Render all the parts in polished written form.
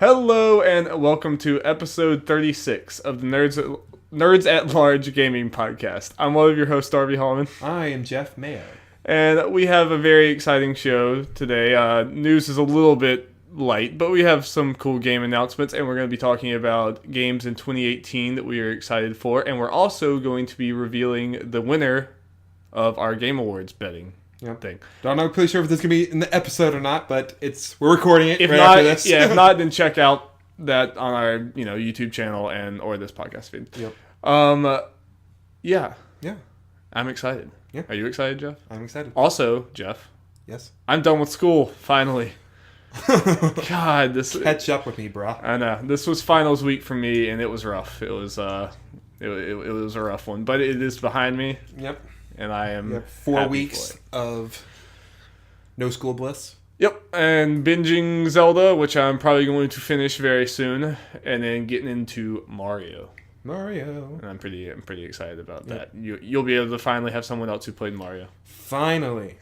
Hello and welcome to episode 36 of the Nerds at Large Gaming Podcast. I'm one of your hosts, Darby Hallman. I am Jeff Mayo. And we have a very exciting show today. News is a little bit light, but we have some cool game announcements, and we're going to be talking about games in 2018 that we are excited for, and we're also going to be revealing the winner of our Game Awards betting. Thing. Don't know pretty sure if this is gonna be in the episode or not, but we're recording it if right not, after this. If not, then check out that on our YouTube channel or this podcast feed. Yep. Yeah. I'm excited. Yeah. Are you excited, Jeff? I'm excited. Also, Jeff. Yes. I'm done with school finally. God, catch up with me, bro. I know this was finals week for me, and it was rough. It was it was a rough one, but it is behind me. Yep. And I am 4 weeks of no school bliss. Yep, and binging Zelda, which I'm probably going to finish very soon, and then getting into Mario. And I'm pretty excited about that. You'll be able to finally have someone else who played Mario. Finally.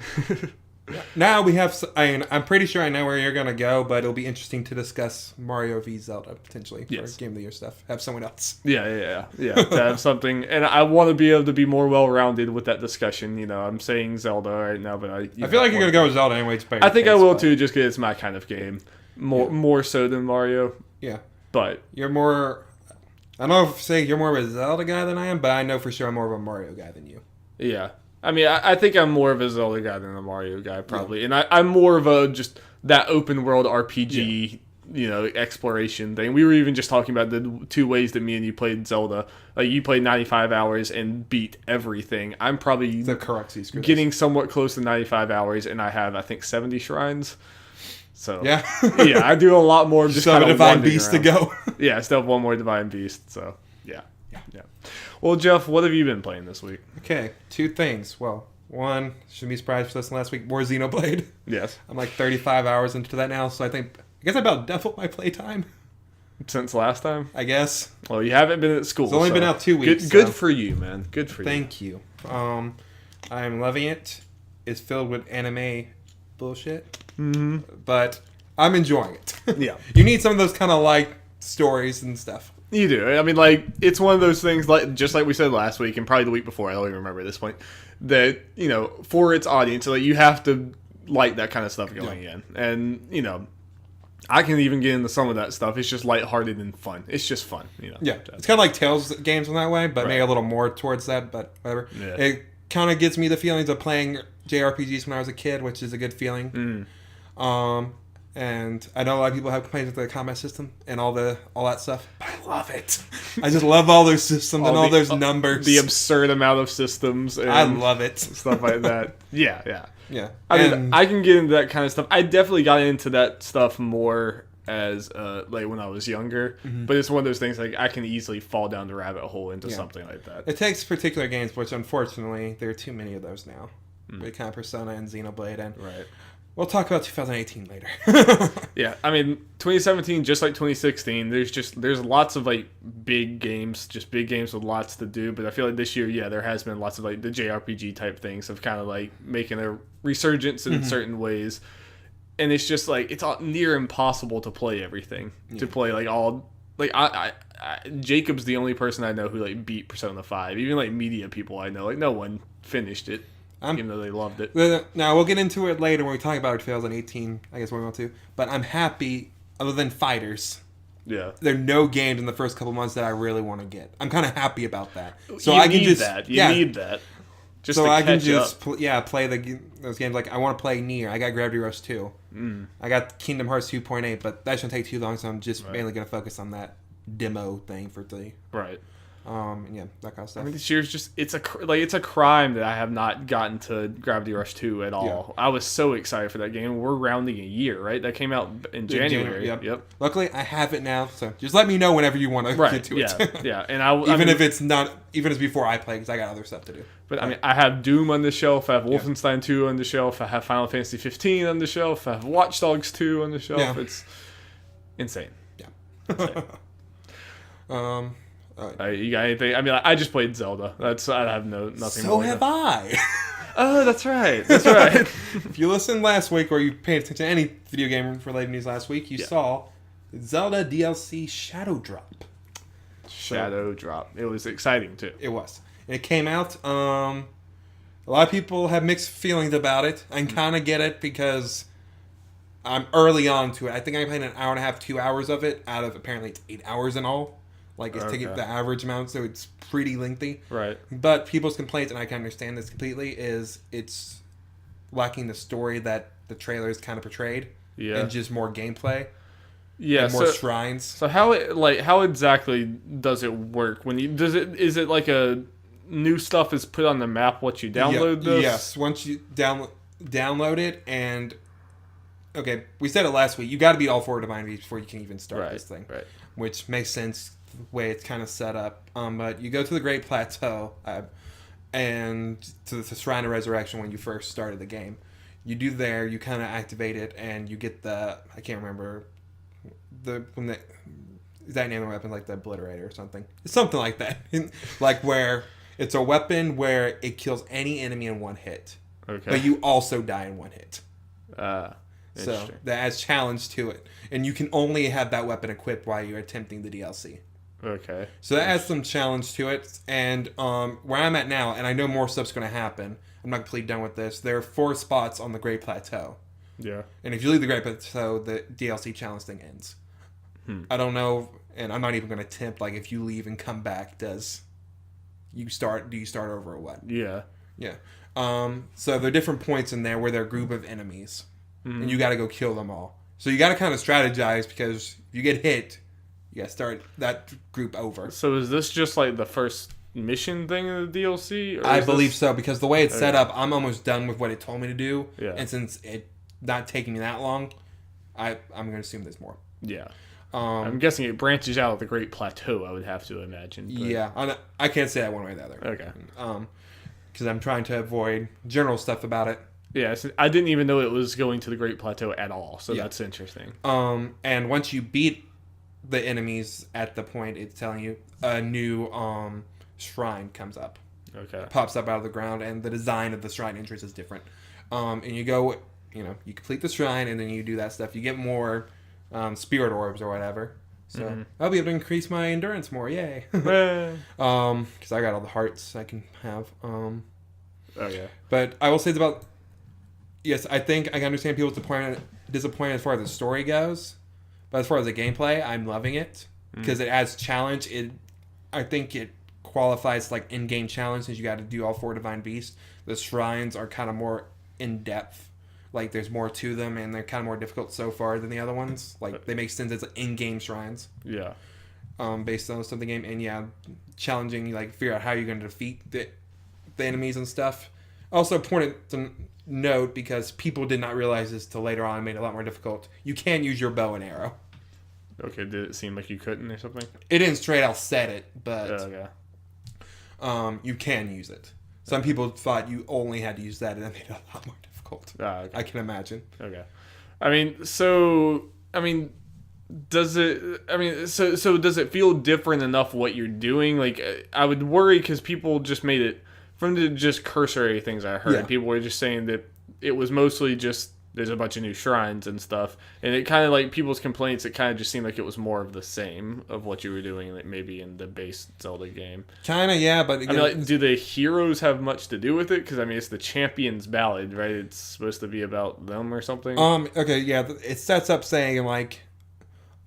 Now we have. I'm pretty sure I know where you're gonna go, but it'll be interesting to discuss Mario v Zelda potentially for Game of the Year stuff. Have someone else. Yeah. To have something, and I want to be able to be more well-rounded with that discussion. I'm saying Zelda right now, but I feel like you're gonna go with Zelda anyway. I think I will too, just because it's my kind of game, more so than Mario. Yeah, but you're more. I don't know if say you're more of a Zelda guy than I am, but I know for sure I'm more of a Mario guy than you. Yeah. I mean, I think I'm more of a Zelda guy than a Mario guy, probably. Yeah. And I'm more of a just that open world RPG, exploration thing. We were even just talking about the two ways that me and you played Zelda. Like, you played 95 hours and beat everything. I'm probably getting somewhat close to 95 hours, and I have, I think, 70 shrines. So, yeah, I do a lot more. Just kind of Divine Beast around. To go. Yeah, I still have one more Divine Beast, so, yeah. Well, Jeff, what have you been playing this week? Okay, two things. Well, one, shouldn't be surprised for this last week, more Xenoblade. Yes. I'm like 35 hours into that now, so I guess I about doubled my playtime. Since last time? I guess. Well, you haven't been at school. It's only been out 2 weeks. Good for you, man. Good for you. Thank you. I'm loving it. It's filled with anime bullshit. Mm-hmm. But I'm enjoying it. Yeah. You need some of those kind of like stories and stuff. You do. I mean, it's one of those things, just like we said last week, and probably the week before, I don't even remember at this point, that, for its audience, you have to like that kind of stuff going in. And, I can even get into some of that stuff. It's just lighthearted and fun. It's just fun, Yeah. It's kind of like Tales games in that way, but maybe a little more towards that, but whatever. Yeah. It kind of gives me the feelings of playing JRPGs when I was a kid, which is a good feeling. And I know a lot of people have complaints with the combat system and all that stuff. But I love it. I just love all those systems and all those numbers. The absurd amount of systems. And I love it. Stuff like that. Yeah. I mean, I can get into that kind of stuff. I definitely got into that stuff more as when I was younger. Mm-hmm. But it's one of those things I can easily fall down the rabbit hole into something like that. It takes particular games, which unfortunately there are too many of those now. With kind of Persona and Xenoblade and right. We'll talk about 2018 later. Yeah, I mean, 2017, just like 2016, there's lots of big games with lots to do. But I feel like this year, there has been lots of the JRPG type things of kind of making a resurgence in certain ways, and it's just it's near impossible to play everything. To play all Jacob's the only person I know who beat Persona 5. Even media people I know, no one finished it. Even though they loved it. Now, we'll get into it later when we talk about 2018, I guess we want to. But I'm happy, other than Fighters, there are no games in the first couple months that I really want to get. I'm kind of happy about that. So you need that. Just so I can just play those games. I want to play Nier. I got Gravity Rush 2. I got Kingdom Hearts 2.8, but that shouldn't take too long, so I'm just mainly going to focus on that demo thing for the... Right. That kind of stuff. I mean, this year's just it's a crime that I have not gotten to Gravity Rush 2 at all. I was so excited for that game. We're rounding a year, right? That came out in January. Yep. Luckily, I have it now, so just let me know whenever you want to get to it. Yeah. And if it's not, even if it's before I play, because I got other stuff to do. But I mean, I have Doom on the shelf. I have Wolfenstein 2 on the shelf. I have Final Fantasy 15 on the shelf. I have Watch Dogs 2 on the shelf. Yeah. It's insane. Yeah. Insane. You got anything? I mean, I just played Zelda. I have nothing more. So have I. Oh, that's right. If you listened last week or you paid attention to any video game related news last week, you saw Zelda DLC Shadow Drop. Shadow Drop. It was exciting too. It was. And it came out. A lot of people have mixed feelings about it. I can kind of get it because I'm early on to it. I think I played an hour and a half, 2 hours of it out of apparently it's 8 hours in all. Like it's taking the average amount, so it's pretty lengthy. Right. But people's complaints, and I can understand this completely, is it's lacking the story that the trailers kind of portrayed. Yeah. And just more gameplay. Yeah. And more shrines. So how exactly does it work? Is it like a new stuff is put on the map once you download this? Yes, once you download it, and okay, we said it last week. You got to beat all 4 Divine Beasts before you can even start this thing, right? Which makes sense the way it's kind of set up. But you go to the Great Plateau, and to the Shrine of Resurrection when you first started the game. You do there, you kind of activate it, and you get I can't remember is that name of the weapon, like the Obliterator or something? It's something like that, like where. It's a weapon where it kills any enemy in one hit. Okay. But you also die in one hit. So that adds challenge to it. And you can only have that weapon equipped while you're attempting the DLC. Okay. So that adds some challenge to it. And where I'm at now, and I know more stuff's going to happen. I'm not completely done with this. There are 4 spots on the Great Plateau. Yeah. And if you leave the Great Plateau, the DLC challenge thing ends. I don't know, and I'm not even going to attempt, like, if you leave and come back, do you start over or what? Yeah. Yeah. So there are different points in there where there are a group of enemies. And you got to go kill them all. So you got to kind of strategize because if you get hit, you got to start that group over. So is this just like the first mission thing in the DLC? I believe so, because the way it's set up, I'm almost done with what it told me to do. Yeah. And since it's not taking me that long, I'm going to assume there's more. Yeah. I'm guessing it branches out of the Great Plateau, I would have to imagine. But... Yeah. I can't say that one way or the other. Okay. Because I'm trying to avoid general stuff about it. Yeah, so I didn't even know it was going to the Great Plateau at all, so that's interesting. And once you beat the enemies at the point, it's telling you a new shrine comes up. Okay. Pops up out of the ground, and the design of the shrine entrance is different. And you go, you complete the shrine, and then you do that stuff. You get more spirit orbs or whatever. So I'll be able to increase my endurance more. Yay. Because I got all the hearts I can have. Okay. But I will say it's about... Yes, I think I can understand people's disappointment as far as the story goes. But as far as the gameplay, I'm loving it. Because it adds challenge. I think it qualifies like in-game challenge since you got to do all 4 Divine Beasts. The shrines are kind of more in-depth. Like, there's more to them, and they're kind of more difficult so far than the other ones. Like, they make sense as in-game shrines. Yeah. Based on something game. And, yeah, challenging, like, figure out how you're going to defeat the enemies and stuff. Also, important to note, because people did not realize this till later on, it made it a lot more difficult. You can use your bow and arrow. Okay, did it seem like you couldn't or something? It didn't straight out set it, but you can use it. Some people thought you only had to use that, and that made it a lot more difficult. Okay. I can imagine. Okay. Does it feel different enough what you're doing? Like, I would worry because people just made it, from the just cursory things I heard, people were just saying that it was mostly just there's a bunch of new shrines and stuff, and it kind of like people's complaints, it kind of just seemed like it was more of the same of what you were doing, like maybe in the base Zelda game. Kind of, yeah, but again, do the heroes have much to do with it? Because it's the Champions Ballad, right? It's supposed to be about them or something. Okay, yeah, it sets up saying like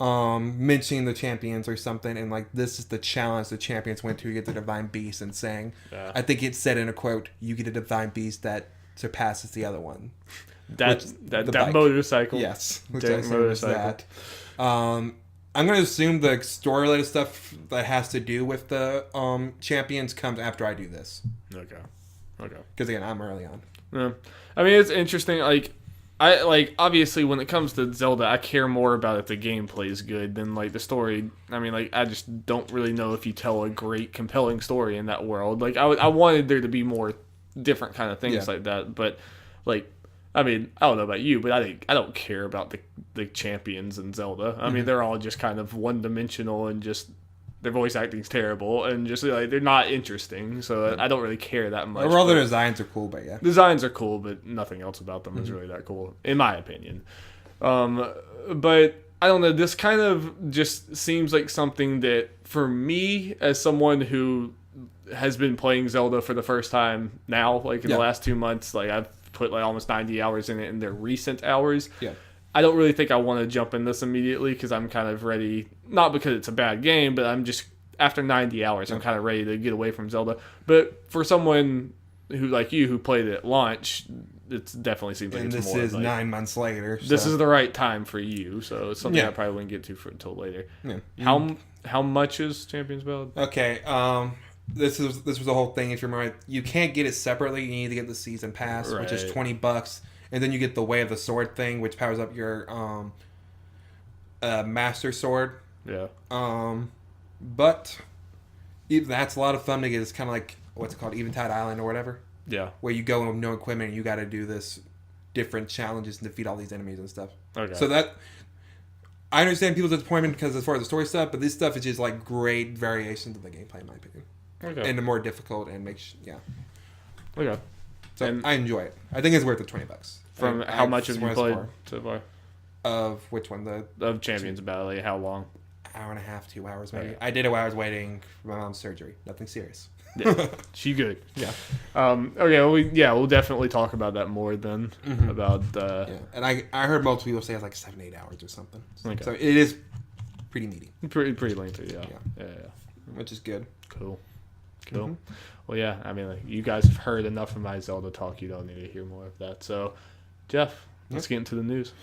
mentioning the champions or something, and like this is the challenge the champions went to. You get the Divine Beast, and saying, I think it said in a quote, you get a Divine Beast that surpasses the other one. That motorcycle. Yes. Which I motorcycle. That. I'm going to assume the story-related stuff that has to do with the champions comes after I do this. Okay. Because again, I'm early on. Yeah. It's interesting. Obviously when it comes to Zelda, I care more about if the gameplay is good than like the story. I just don't really know if you tell a great, compelling story in that world. Like I wanted there to be more different kind of things like that, but like. I don't know about you, but I don't care about the champions in Zelda. They're all just kind of one-dimensional and just their voice acting's terrible and just like they're not interesting. So I don't really care that much. Overall, their designs are cool, but yeah, designs are cool, but nothing else about them is really that cool, in my opinion. But I don't know. This kind of just seems like something that, for me, as someone who has been playing Zelda for the first time now, like in the last 2 months, like I've put like almost 90 hours in it in their recent hours. Yeah. I don't really think I want to jump in this immediately because I'm kind of ready, not because it's a bad game, but I'm just, after 90 hours, I'm kind of ready to get away from Zelda. But for someone who, like you, who played it at launch, it definitely seems like and it's this more is like, 9 months later. So. This is the right time for you, so it's something I probably wouldn't get to until later. Yeah. How much is Champions Ballad? Okay, this was the whole thing. If you're right, you can't get it separately. You need to get the season pass, which is $20, and then you get the Way of the Sword thing, which powers up your Master Sword. Yeah. But even that's a lot of fun to get. It's kind of like what's it called, Eventide Island or whatever. Yeah. Where you go with no equipment and you got to do this different challenges and defeat all these enemies and stuff. Okay. So that I understand people's disappointment because as far as the story stuff, but this stuff is just like great variations of the gameplay in my opinion. Okay. And the more difficult and Okay. So and I enjoy it. I think it's worth the $20. From how much have you played so far? Of which one? Of Champions Ballad. Like how long? Hour and a half, 2 hours maybe. Okay. I did it while I was waiting for my mom's surgery. Nothing serious. Yeah. She good. Yeah. Okay. Well, we'll definitely talk about that more then. About. And I heard multiple people say it's like 7-8 hours or something. Okay. So it is pretty meaty. Pretty lengthy. Yeah. Which is good. Cool. Well, yeah. I mean, like, you guys have heard enough of my Zelda talk. You don't need to hear more of that. So, Jeff, let's get into the news.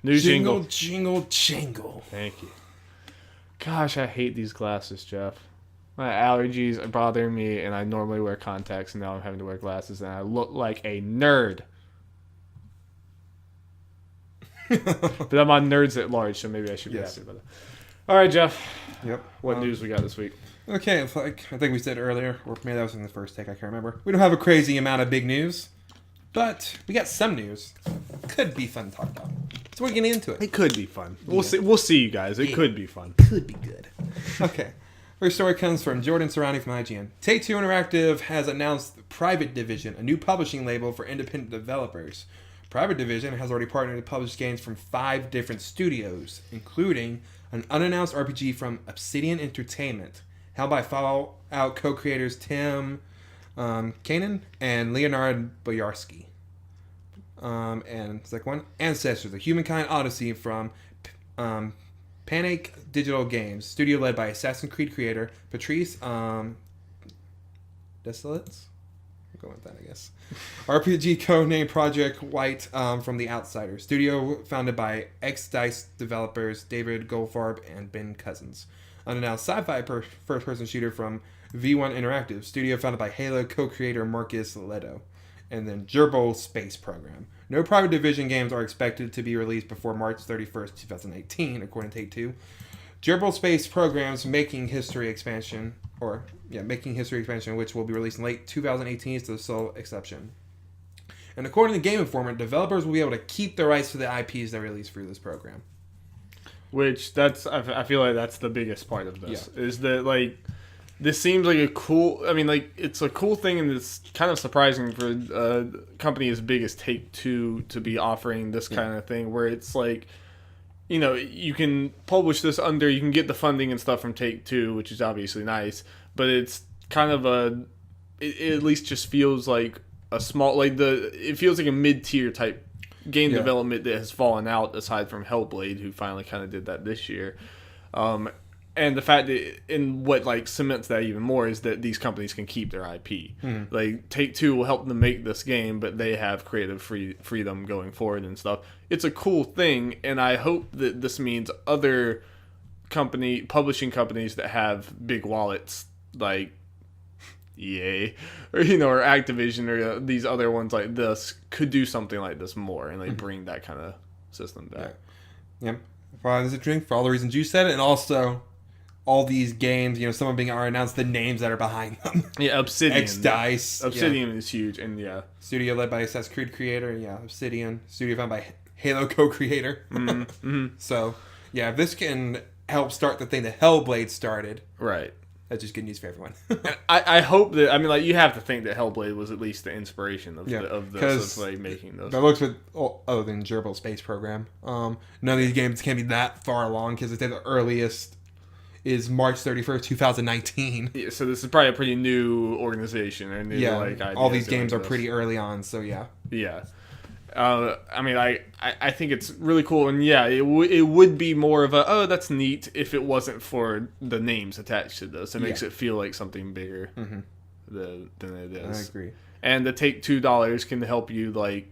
News jingle. Jingle. Thank you. Gosh, I hate these glasses, Jeff. My allergies are bothering me, and I normally wear contacts, and now I'm having to wear glasses, and I look like a nerd. But I'm on Nerds at Large, so maybe I should be happy about that. All right, Jeff. Yep. What news we got this week? Okay, like I think we said earlier, or maybe that was in the first take, I can't remember. We don't have a crazy amount of big news, but we got some news. Could be fun to talk about. So we're getting into it. It could be fun. We'll see. We'll see, you guys. It could be fun. Could be good. Okay. First story comes from Jordan Serrani from IGN. Take-Two Interactive has announced Private Division, a new publishing label for independent developers. Private Division has already partnered to publish games from 5 different studios, including an unannounced RPG from Obsidian Entertainment, held by Fallout co-creators Tim Kanan and Leonard Boyarsky. And second one, Ancestors, a Humankind Odyssey from Panic Digital Games, studio led by Assassin's Creed creator Patrice Desilets. I'll go with that, I guess. RPG codenamed Project White from The Outsiders, studio founded by ex-DICE developers David Goldfarb and Ben Cousins. Unannounced sci-fi first-person shooter from V1 Interactive, studio founded by Halo co-creator Marcus Leto. And then Gerbil Space Program. No Private Division games are expected to be released before March 31st, 2018, according to Take-Two. Gerbil Space Program's Making History expansion, which will be released in late 2018, is the sole exception. And according to Game Informer, developers will be able to keep the rights to the IPs they release through this program. Which, I feel like that's the biggest part of this. Yeah. Is that, like, this seems like a cool... I mean, like, it's a cool thing, and it's kind of surprising for a company as big as Take-Two to be offering this kind of thing, where it's like, you know, you can publish this under... You can get the funding and stuff from Take-Two, which is obviously nice, but it's kind of it at least just feels like a small... Like, it feels like a mid-tier type game development that has fallen out, aside from Hellblade, who finally kind of did that this year. And the fact that, and what like cements that even more, is that these companies can keep their IP. Like, Take-Two will help them make this game, but they have creative freedom going forward and stuff. It's a cool thing, and I hope that this means other publishing companies that have big wallets, like EA or or Activision or these other ones like this, could do something like this more and like bring that kind of system back. Yeah. There's a drink for all the reasons you said it, and also all these games, some of them are announced, the names that are behind them. Yeah, Obsidian. Ex-DICE. Obsidian is huge, and studio led by Assassin's Creed creator, Obsidian. Studio founded by Halo co-creator. So, if this can help start the thing that Hellblade started. Right. That's just good news for everyone. I hope that, I mean, like, you have to think that Hellblade was at least the inspiration of making those. That looks with other than Gerbil Space Program. None of these games can be that far along because they say the earliest is March 31st, 2019. Yeah, so this is probably a pretty new organization. Or new, all these games are pretty early on, so yeah. Yeah. I mean, I think it's really cool, and yeah, it would be more of a, that's neat if it wasn't for the names attached to this. It makes it feel like something bigger than it is. I agree. And the take $2 can help you, like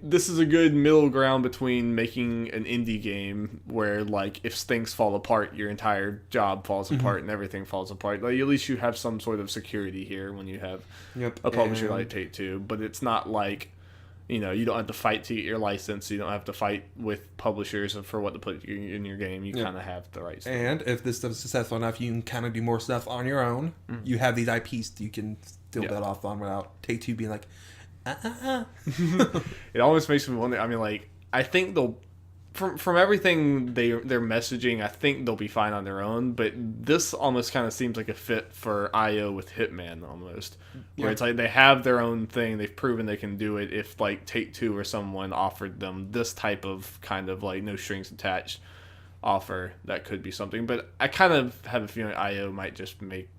this is a good middle ground between making an indie game where, like, if things fall apart, your entire job falls apart and everything falls apart. Like, at least you have some sort of security here when you have a publisher like Take-Two, but it's not like, you don't have to fight to get your license. You don't have to fight with publishers for what to put in your game. You kind of have the rights. And if this stuff is successful enough, you can kind of do more stuff on your own. You have these IPs you can still build off on without Take-Two being like, It almost makes me wonder. I mean, like, I think they'll, from everything they're messaging, I think they'll be fine on their own. But this almost kind of seems like a fit for IO with Hitman almost, where it's like they have their own thing. They've proven they can do it. If like Take-Two or someone offered them this type of kind of like no strings attached offer, that could be something. But I kind of have a feeling IO might just make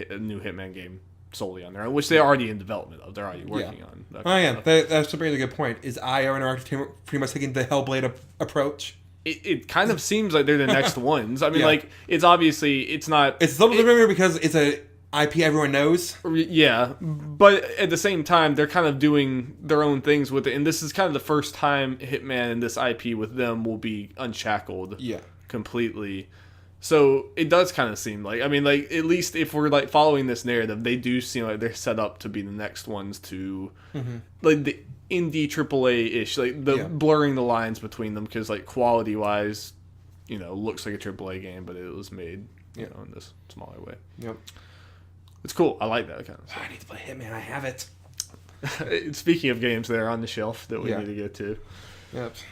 a new Hitman game solely on their own, which they're already in development of. They're already working on. That's a really good point. Is IO and Entertainment pretty much taking the Hellblade approach? It kind of seems like they're the next ones. I mean, like, it's obviously, it's not... It's a little bit because it's a IP everyone knows. Yeah, but at the same time, they're kind of doing their own things with it, and this is kind of the first time Hitman and this IP with them will be unshackled completely. So it does kind of seem like, I mean, like, at least if we're like following this narrative, they do seem like they're set up to be the next ones to like the indie AAA-ish, like the blurring the lines between them, because like quality wise, looks like a AAA game, but it was made in this smaller way. It's cool. I like that kind of stuff. I need to play Hitman. I have it. Speaking of games that are on the shelf that we need to get to.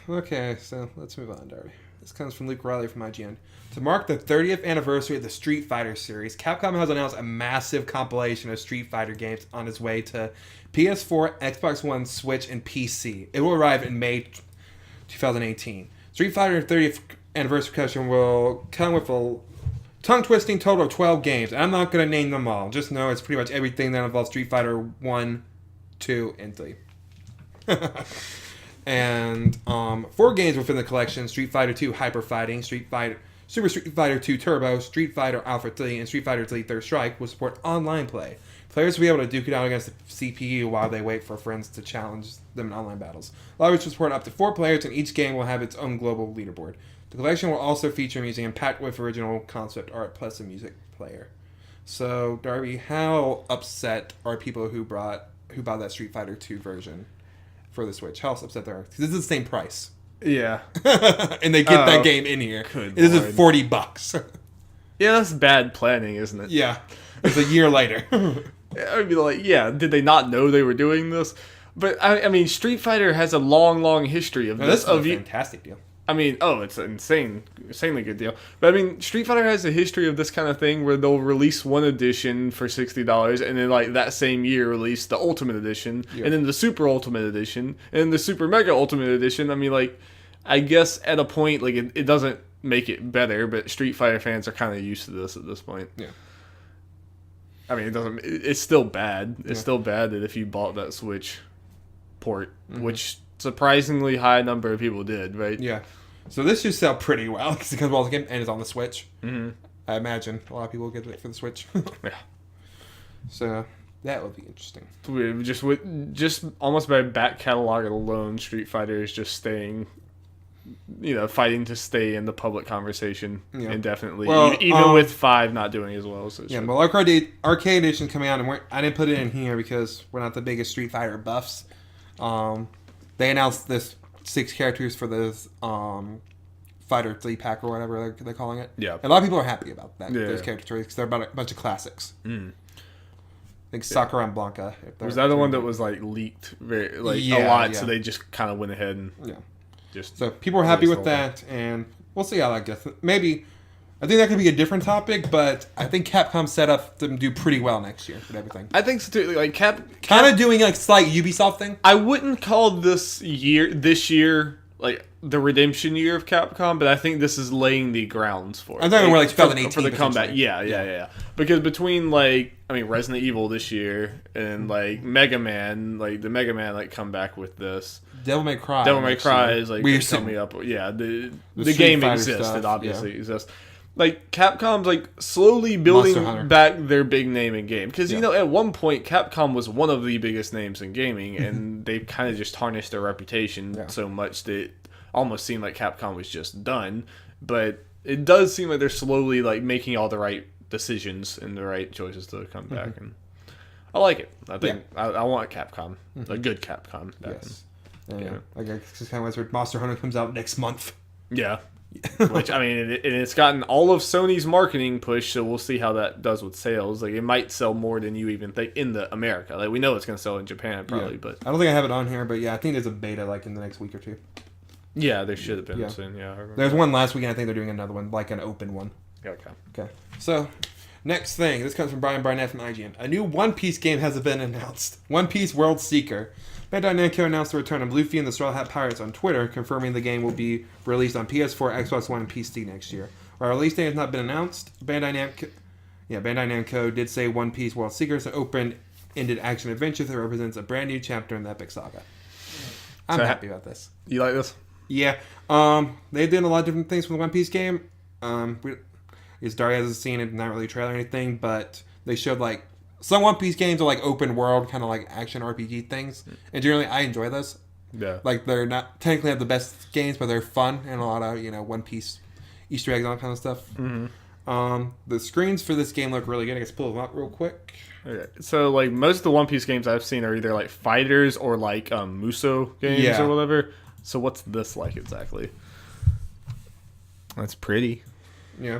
Okay, so let's move on, Darby. This comes from Luke Riley from IGN. To mark the 30th anniversary of the Street Fighter series, Capcom has announced a massive compilation of Street Fighter games on its way to PS4, Xbox One, Switch, and PC. It will arrive in May 2018. Street Fighter 30th anniversary collection will come with a tongue-twisting total of 12 games. I'm not going to name them all. Just know it's pretty much everything that involves Street Fighter 1, 2, and 3. And 4 games within the collection: Street Fighter 2 Hyper Fighting, Super Street Fighter 2 Turbo, Street Fighter Alpha 3, and Street Fighter 3 Third Strike will support online play. Players will be able to duke it out against the CPU while they wait for friends to challenge them in online battles. Lobbies will support up to 4 players, and each game will have its own global leaderboard. The collection will also feature a museum packed with original concept art plus a music player. So, Darby, how upset are people who bought that Street Fighter 2 version for the Switch? How upset they are? Because this is the same price. Yeah. And they get that game in here. This is $40. Yeah, that's bad planning, isn't it? Yeah. It's a year later. I would be like, did they not know they were doing this? But, I mean, Street Fighter has a long, long history of this. This is a fantastic deal. I mean, it's an insanely good deal. But, I mean, Street Fighter has a history of this kind of thing where they'll release one edition for $60, and then, like, that same year release the Ultimate Edition, and then the Super Ultimate Edition, and then the Super Mega Ultimate Edition. I mean, like, I guess at a point, like, it doesn't make it better, but Street Fighter fans are kind of used to this at this point. Yeah. I mean, it's still bad. It's still bad that if you bought that Switch port, which surprisingly high number of people did, right? Yeah. So this should sell pretty well because it comes well again and it's on the Switch. I imagine a lot of people will get it for the Switch. Yeah. So that would be interesting. Just almost by back catalog alone, Street Fighter is just staying, fighting to stay in the public conversation indefinitely. Well, even with 5 not doing as well as it should. Well, Arcade Edition coming out, and I didn't put it in here because we're not the biggest Street Fighter buffs. They announced this 6 characters for this Fighter 3 pack or whatever they're calling it. Yeah. And a lot of people are happy about that. Those character choices because they're about a bunch of classics. I think Sakura and Blanca. Was that the one that was like leaked a lot? So they just kind of went ahead and so people are happy with that, and we'll see how that gets. Maybe I think that could be a different topic, but I think Capcom set up to do pretty well next year with everything. I think so too. Like kind of doing like slight Ubisoft thing. I wouldn't call this year like the redemption year of Capcom, but I think this is laying the grounds for it. I'm talking more like 2018 for the comeback. Yeah. Because between Resident Evil this year and like Mega Man, like the Mega Man like comeback with this. Devil May Cry is like coming up. Yeah, the Street game Fighter exists. stuff, It obviously exists. Like Capcom's like slowly building back their big name in game because at one point Capcom was one of the biggest names in gaming and they kind of just tarnished their reputation so much that it almost seemed like Capcom was just done. But it does seem like they're slowly like making all the right decisions and the right choices to come back, and I like it. I think I want Capcom, a good Capcom. Back like it's kind of weird. Monster Hunter comes out next month. Yeah. Which, I mean, it's gotten all of Sony's marketing push, so we'll see how that does with sales. Like, it might sell more than you even think in America. Like, we know it's going to sell in Japan, probably, but... I don't think I have it on here, but I think there's a beta, like, in the next week or two. Yeah, there should have been soon, There's one last weekend, I think they're doing another one, like an open one. Okay. So, next thing. This comes from Brian Barnett from IGN. A new One Piece game has been announced. One Piece World Seeker. Bandai Namco announced the return of Luffy and the Straw Hat Pirates on Twitter, confirming the game will be released on PS4, Xbox One, and PC next year. While our release date has not been announced, Bandai Namco did say One Piece World Seeker is an open-ended action-adventure that represents a brand new chapter in the epic saga. I'm happy about this. You like this? Yeah. They did a lot of different things with the One Piece game. Darby hasn't seen it, not really a trailer or anything, but they showed like some One Piece games are like open world, kind of like action RPG things, and generally I enjoy those. Yeah. Like they're not technically have the best games, but they're fun and a lot of One Piece Easter eggs and all that kind of stuff. Mm-hmm. The screens for this game look really good. I guess pull them up real quick. Okay. So like most of the One Piece games I've seen are either like fighters or like Muso games or whatever. So what's this like exactly? That's pretty. Yeah.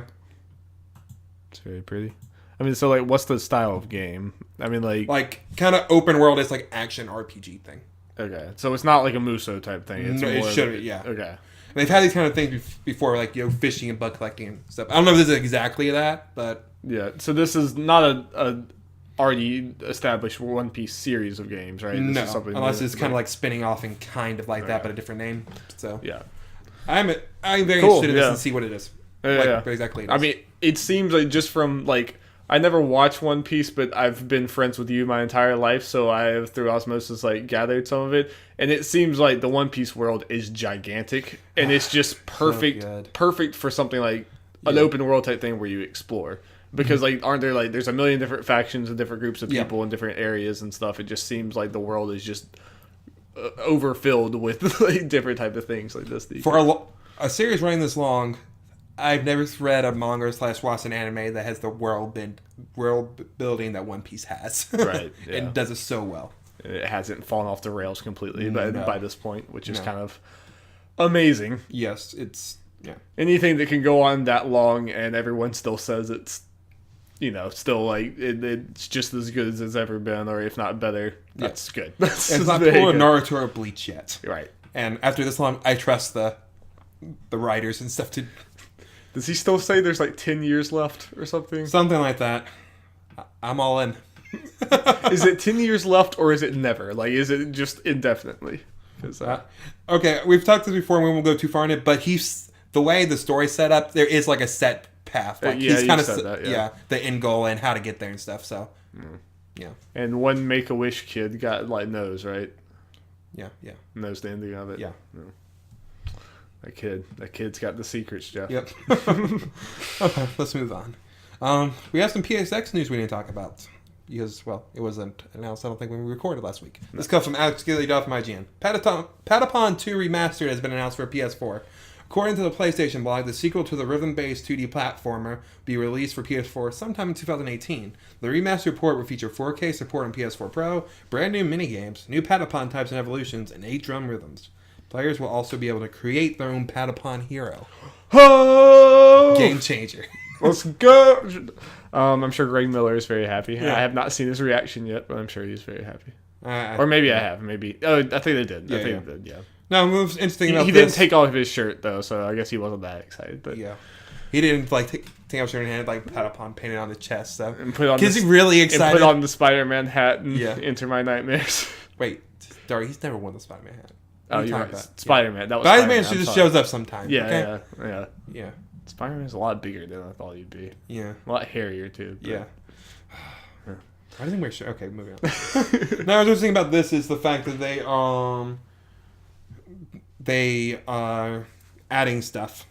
It's very pretty. I mean, so, like, what's the style of game? I mean, like kind of open world. It's like action RPG thing. Okay. So it's not like a Muso type thing. It's no, more it should be, yeah. Okay. And they've had these kind of things before, like, fishing and bug collecting and stuff. I don't know if this is exactly that, but... Yeah, so this is not a already established One Piece series of games, right? This is something unless it's kind of like spinning off and kind of like that, but a different name. So yeah. I'm very interested in this and see what it is. What exactly it is. I mean, it seems like just from, like... I never watched One Piece, but I've been friends with you my entire life, so I have, through osmosis, like, gathered some of it. And it seems like the One Piece world is gigantic, and it's just perfect for something like an open world type thing where you explore. Because, like, aren't there, like, there's a million different factions and different groups of people in different areas and stuff. It just seems like the world is just overfilled with like, different type of things like this. For a series running this long... I've never read a manga / watched an anime that has the world building that One Piece has. Right. Yeah. It does it so well. It hasn't fallen off the rails completely by this point, which is kind of amazing. Yes, it's... Yeah. Anything that can go on that long and everyone still says it's, still like, it's just as good as it's ever been, or if not better, that's good. It's not pulled a Naruto or Bleach yet. Right. And after this long, I trust the writers and stuff to... Does he still say there's like 10 years left or something? Something like that. I'm all in. Is it 10 years left or is it never? Like, is it just indefinitely? Okay, we've talked this before and we won't go too far in it, but the way the story's set up, there is like a set path. Like he's kind of the end goal and how to get there and stuff. So, yeah. And one Make-A-Wish kid got like knows, right? Yeah. Knows the ending of it. Yeah. That kid's got the secrets, Jeff. Yep. Okay, let's move on. We have some PSX news we need to talk about. Because, it wasn't announced, I don't think, when we recorded last week. No. This comes from Alex Gilly from IGN. Patapon 2 Remastered has been announced for PS4. According to the PlayStation blog, the sequel to the rhythm-based 2D platformer will be released for PS4 sometime in 2018. The remastered port will feature 4K support on PS4 Pro, brand new minigames, new Patapon types and evolutions, and 8 drum rhythms. Players will also be able to create their own Patapon hero. Oh! Game changer. Let's go! I'm sure Greg Miller is very happy. Yeah. I have not seen his reaction yet, but I'm sure he's very happy. Or maybe I have. Maybe. Oh, I think they did. I think they did, yeah. No, it was interesting He didn't take off his shirt, though, so I guess he wasn't that excited. But yeah. He didn't like take out your hand, like Patapon painted on the chest. So and put on he really excited. And put on the Spider-Man hat and enter my nightmares. Wait, Darby, he's never worn the Spider-Man hat. Oh, you're right. Spider-Man. That was Spider-Man. Just shows up sometimes. Yeah, okay? Yeah. Spider-Man's a lot bigger than I thought he'd be. Yeah. A lot hairier too. But. Yeah. Why doesn't he wear shirt? Okay, moving on. Now, I was thinking about this is the fact that they are adding stuff.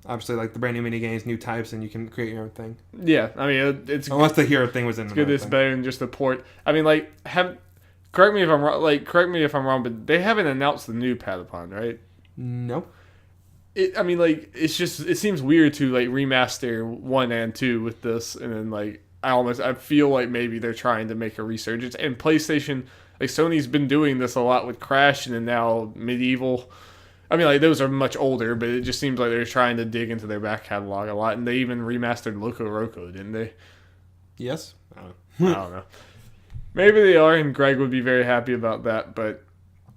Obviously, like the brand new mini games, new types, and you can create your own thing. Yeah, I mean, it's unless the hero thing was in. It's good. It's better than just the port. I mean, like correct me if I'm wrong. Correct me if I'm wrong, but they haven't announced the new Patapon, right? No. I mean, like it seems weird to like remaster 1 and 2 with this, and then like I feel like maybe they're trying to make a resurgence. And PlayStation, like Sony's been doing this a lot with Crash and then now Medieval. I mean, like those are much older, but it just seems like they're trying to dig into their back catalog a lot, and they even remastered Loco Roco, didn't they? Yes. I don't know. Maybe they are, and Greg would be very happy about that. But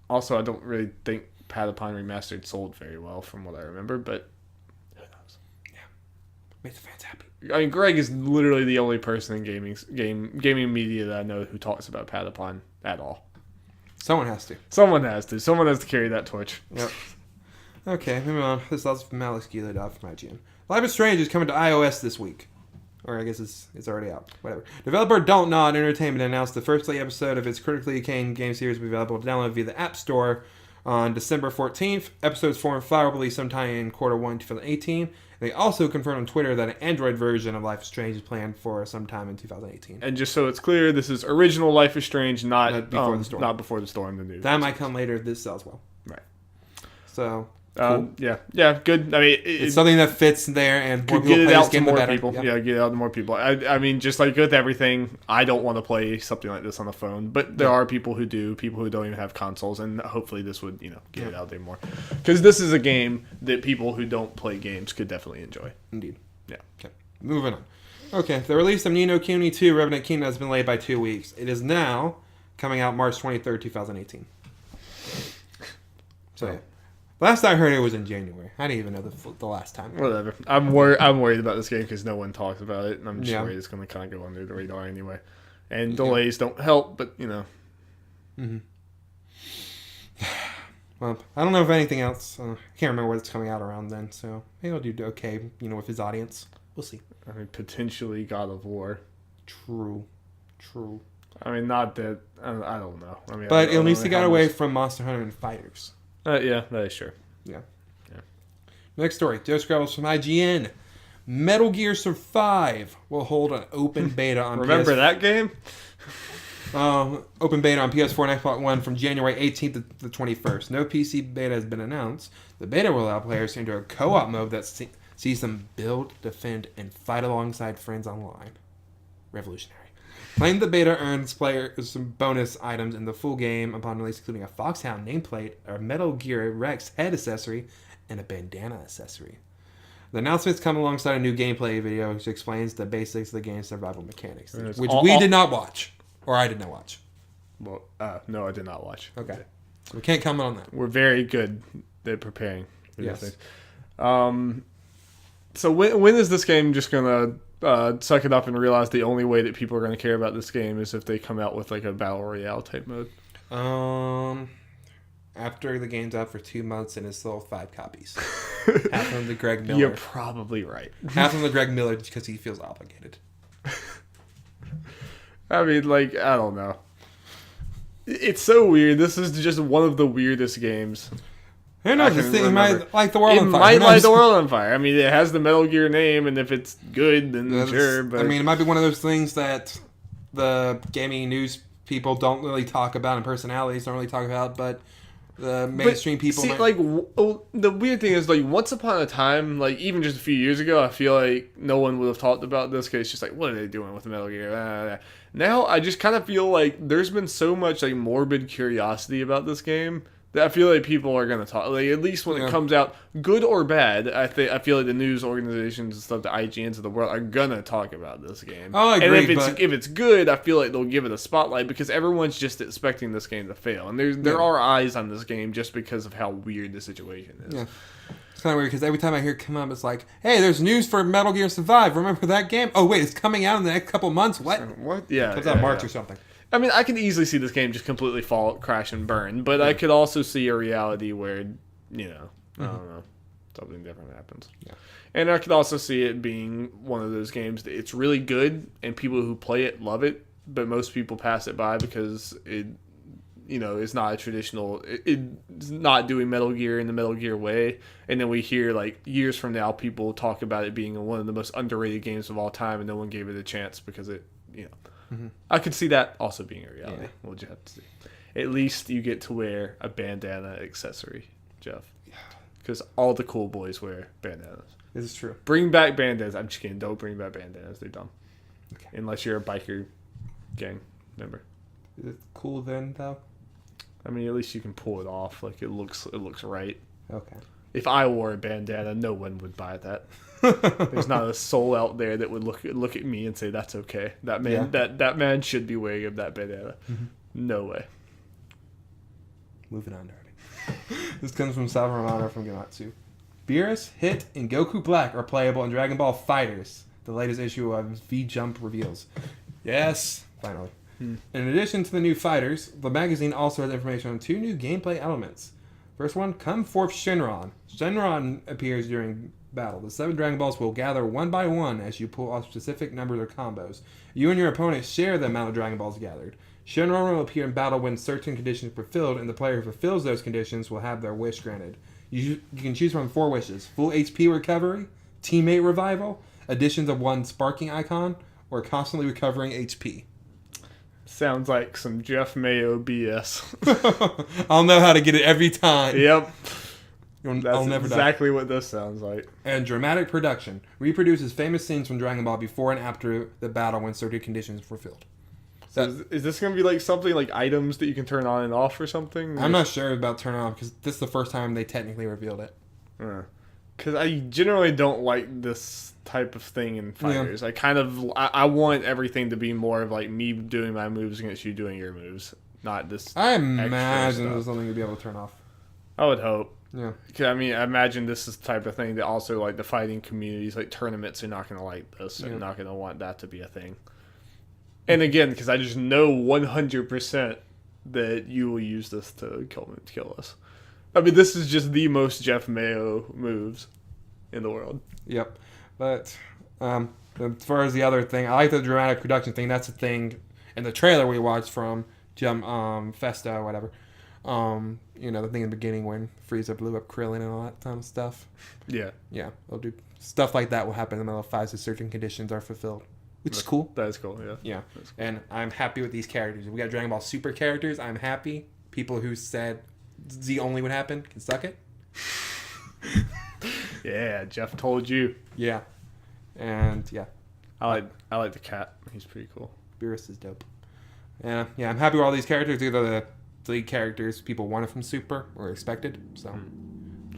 also, I don't really think Patapon Remastered sold very well, from what I remember. But who knows? Yeah, make the fans happy. I mean, Greg is literally the only person in gaming media that I know who talks about Patapon at all. Someone has to. Someone has to carry that torch. Yep. Okay, moving on. This is also from Alex Gilad from IGN. Life is Strange is coming to iOS this week. Or I guess it's already out. Whatever. Developer Don't Nod Entertainment announced the first episode of its critically acclaimed game series will be available to download via the App Store on December 14th. Episodes 4 and 5 will release sometime in Q1 2018. They also confirmed on Twitter that an Android version of Life is Strange is planned for sometime in 2018. And just so it's clear, this is original Life is Strange, not before the storm. Not before the storm. The new that might come later. This as well. Right. So. Cool. Yeah, good. I mean, it's something that fits there, and more people get it out to more people. Yeah, get it out to more people. I mean, just like with everything, I don't want to play something like this on the phone, but there are people who do, people who don't even have consoles, and hopefully this would, get it out there more. Because this is a game that people who don't play games could definitely enjoy. Indeed. Yeah. Okay. Moving on. Okay, the release of Ni no Kuni 2 Revenant Kingdom has been delayed by 2 weeks. It is now coming out March 23rd, 2018. So, yeah. Last I heard, it was in January. I didn't even know the last time. Whatever. I'm worried about this game because no one talks about it, and I'm just worried it's going to kind of go under the radar anyway. And delays don't help, but Mm-hmm. Well, I don't know if anything else. I can't remember what it's coming out around then, so maybe I'll do okay. With his audience, we'll see. I mean, potentially God of War. True. I mean, not that I don't know. I mean, but at least he got away from Monster Hunter and Fighters. Yeah, that is true. Yeah. Next story. Joe Scrabbles from IGN. Metal Gear Survive will hold an open beta on Remember that game? Open beta on PS4 and Xbox One from January 18th to the 21st. No PC beta has been announced. The beta will allow players to enter a co-op mode that sees them build, defend, and fight alongside friends online. Revolutionary. Playing the beta earns players some bonus items in the full game upon release, including a Foxhound nameplate, a Metal Gear Rex head accessory, and a bandana accessory. The announcements come alongside a new gameplay video which explains the basics of the game's survival mechanics, which we did not watch. Or I did not watch. Well, no, I did not watch. Okay. So we can't comment on that. We're very good at preparing for these things. So when is this game just going to suck it up and realize the only way that people are going to care about this game is if they come out with like a battle royale type mode? After the game's out for 2 months and it's sold 5 copies. Half of them to Greg Miller. You're probably right. Half of them to Greg Miller because he feels obligated. I mean, like, I don't know. It's so weird. This is just one of the weirdest games. Who knows? It might light the world on fire. It might light the world on fire. I mean, it has the Metal Gear name, and if it's good, then sure. But I mean, it might be one of those things that the gaming news people don't really talk about, and personalities don't really talk about, but the mainstream people. See, the weird thing is, like, once upon a time, like, even just a few years ago, I feel like no one would have talked about this because it's just like, what are they doing with the Metal Gear? Now, I just kind of feel like there's been so much, like, morbid curiosity about this game that I feel like people are going to talk. Like, at least when it comes out, good or bad, I feel like the news organizations and stuff, the IGNs of the world, are going to talk about this game. Oh, I agree, and if it's good, I feel like they'll give it a spotlight because everyone's just expecting this game to fail. And there are eyes on this game just because of how weird the situation is. Yeah. It's kind of weird because every time I hear it come up, it's like, hey, there's news for Metal Gear Survive. Remember that game? Oh, wait, it's coming out in the next couple months. What? What? Yeah. It comes out March or something. I mean, I can easily see this game just completely fall, crash, and burn, but I could also see a reality where, I don't know, something different happens. Yeah. And I could also see it being one of those games that it's really good, and people who play it love it, but most people pass it by because it, is not a traditional, it's not doing Metal Gear in the Metal Gear way. And then we hear, years from now, people talk about it being one of the most underrated games of all time, and no one gave it a chance because it, I could see that also being a reality. Yeah. We'll just have to see. At least you get to wear a bandana accessory, Jeff. Because all the cool boys wear bandanas. This is true. Bring back bandanas. I'm just kidding. Don't bring back bandanas. They're dumb. Okay. Unless you're a biker gang member. Is it cool then, though? I mean, at least you can pull it off. It looks right. Okay. If I wore a bandana, no one would buy that. There's not a soul out there that would look at me and say that's okay. That man that man should be wearing that bandana. Mm-hmm. No way. Moving on, Darby. This comes from Salvamonado from Gamatsu. Beerus, Hit, and Goku Black are playable in Dragon Ball FighterZ. The latest issue of V-Jump reveals. Yes, finally. In addition to the new fighters, the magazine also has information on 2 new gameplay elements. First one, Come Forth Shenron. Shenron appears during battle. The 7 Dragon Balls will gather one by one as you pull off specific numbers or combos. You and your opponent share the amount of Dragon Balls gathered. Shenron will appear in battle when certain conditions are fulfilled, and the player who fulfills those conditions will have their wish granted. You can choose from 4 wishes: full HP recovery, teammate revival, additions of 1 sparking icon, or constantly recovering HP. Sounds like some Jeff Mayo BS. I'll know how to get it every time. Yep. I'll never exactly what this sounds like. And dramatic production reproduces famous scenes from Dragon Ball before and after the battle when certain conditions were fulfilled. So is this going to be something like items that you can turn on and off or something? I'm not sure about turn on because this is the first time they technically revealed it. Because I generally don't like this type of thing in fighters. Yeah. I want everything to be more of me doing my moves against you doing your moves, not this. I imagine there's something to be able to turn off. I would hope. Yeah. Cause, I imagine this is the type of thing that also the fighting communities, tournaments, are not going to like this. They're not going to want that to be a thing. And again, because I just know 100% that you will use this to kill us. This is just the most Jeff Mayo moves in the world. Yep. But as far as the other thing, I like the dramatic production thing. That's the thing in the trailer we watched from Festa or whatever. The thing in the beginning when Frieza blew up Krillin and all that kind of stuff. Yeah. Yeah. They'll do stuff like that will happen in the middle of fights if certain conditions are fulfilled. Which is cool. That is cool, yeah. Yeah. Cool. And I'm happy with these characters. If we got Dragon Ball Super characters, I'm happy. People who said Z only would happen can suck it. Yeah, Jeff told you. Yeah. And yeah. I like the cat. He's pretty cool. Beerus is dope. Yeah, I'm happy with all these characters. These are the lead characters people wanted from Super or expected. So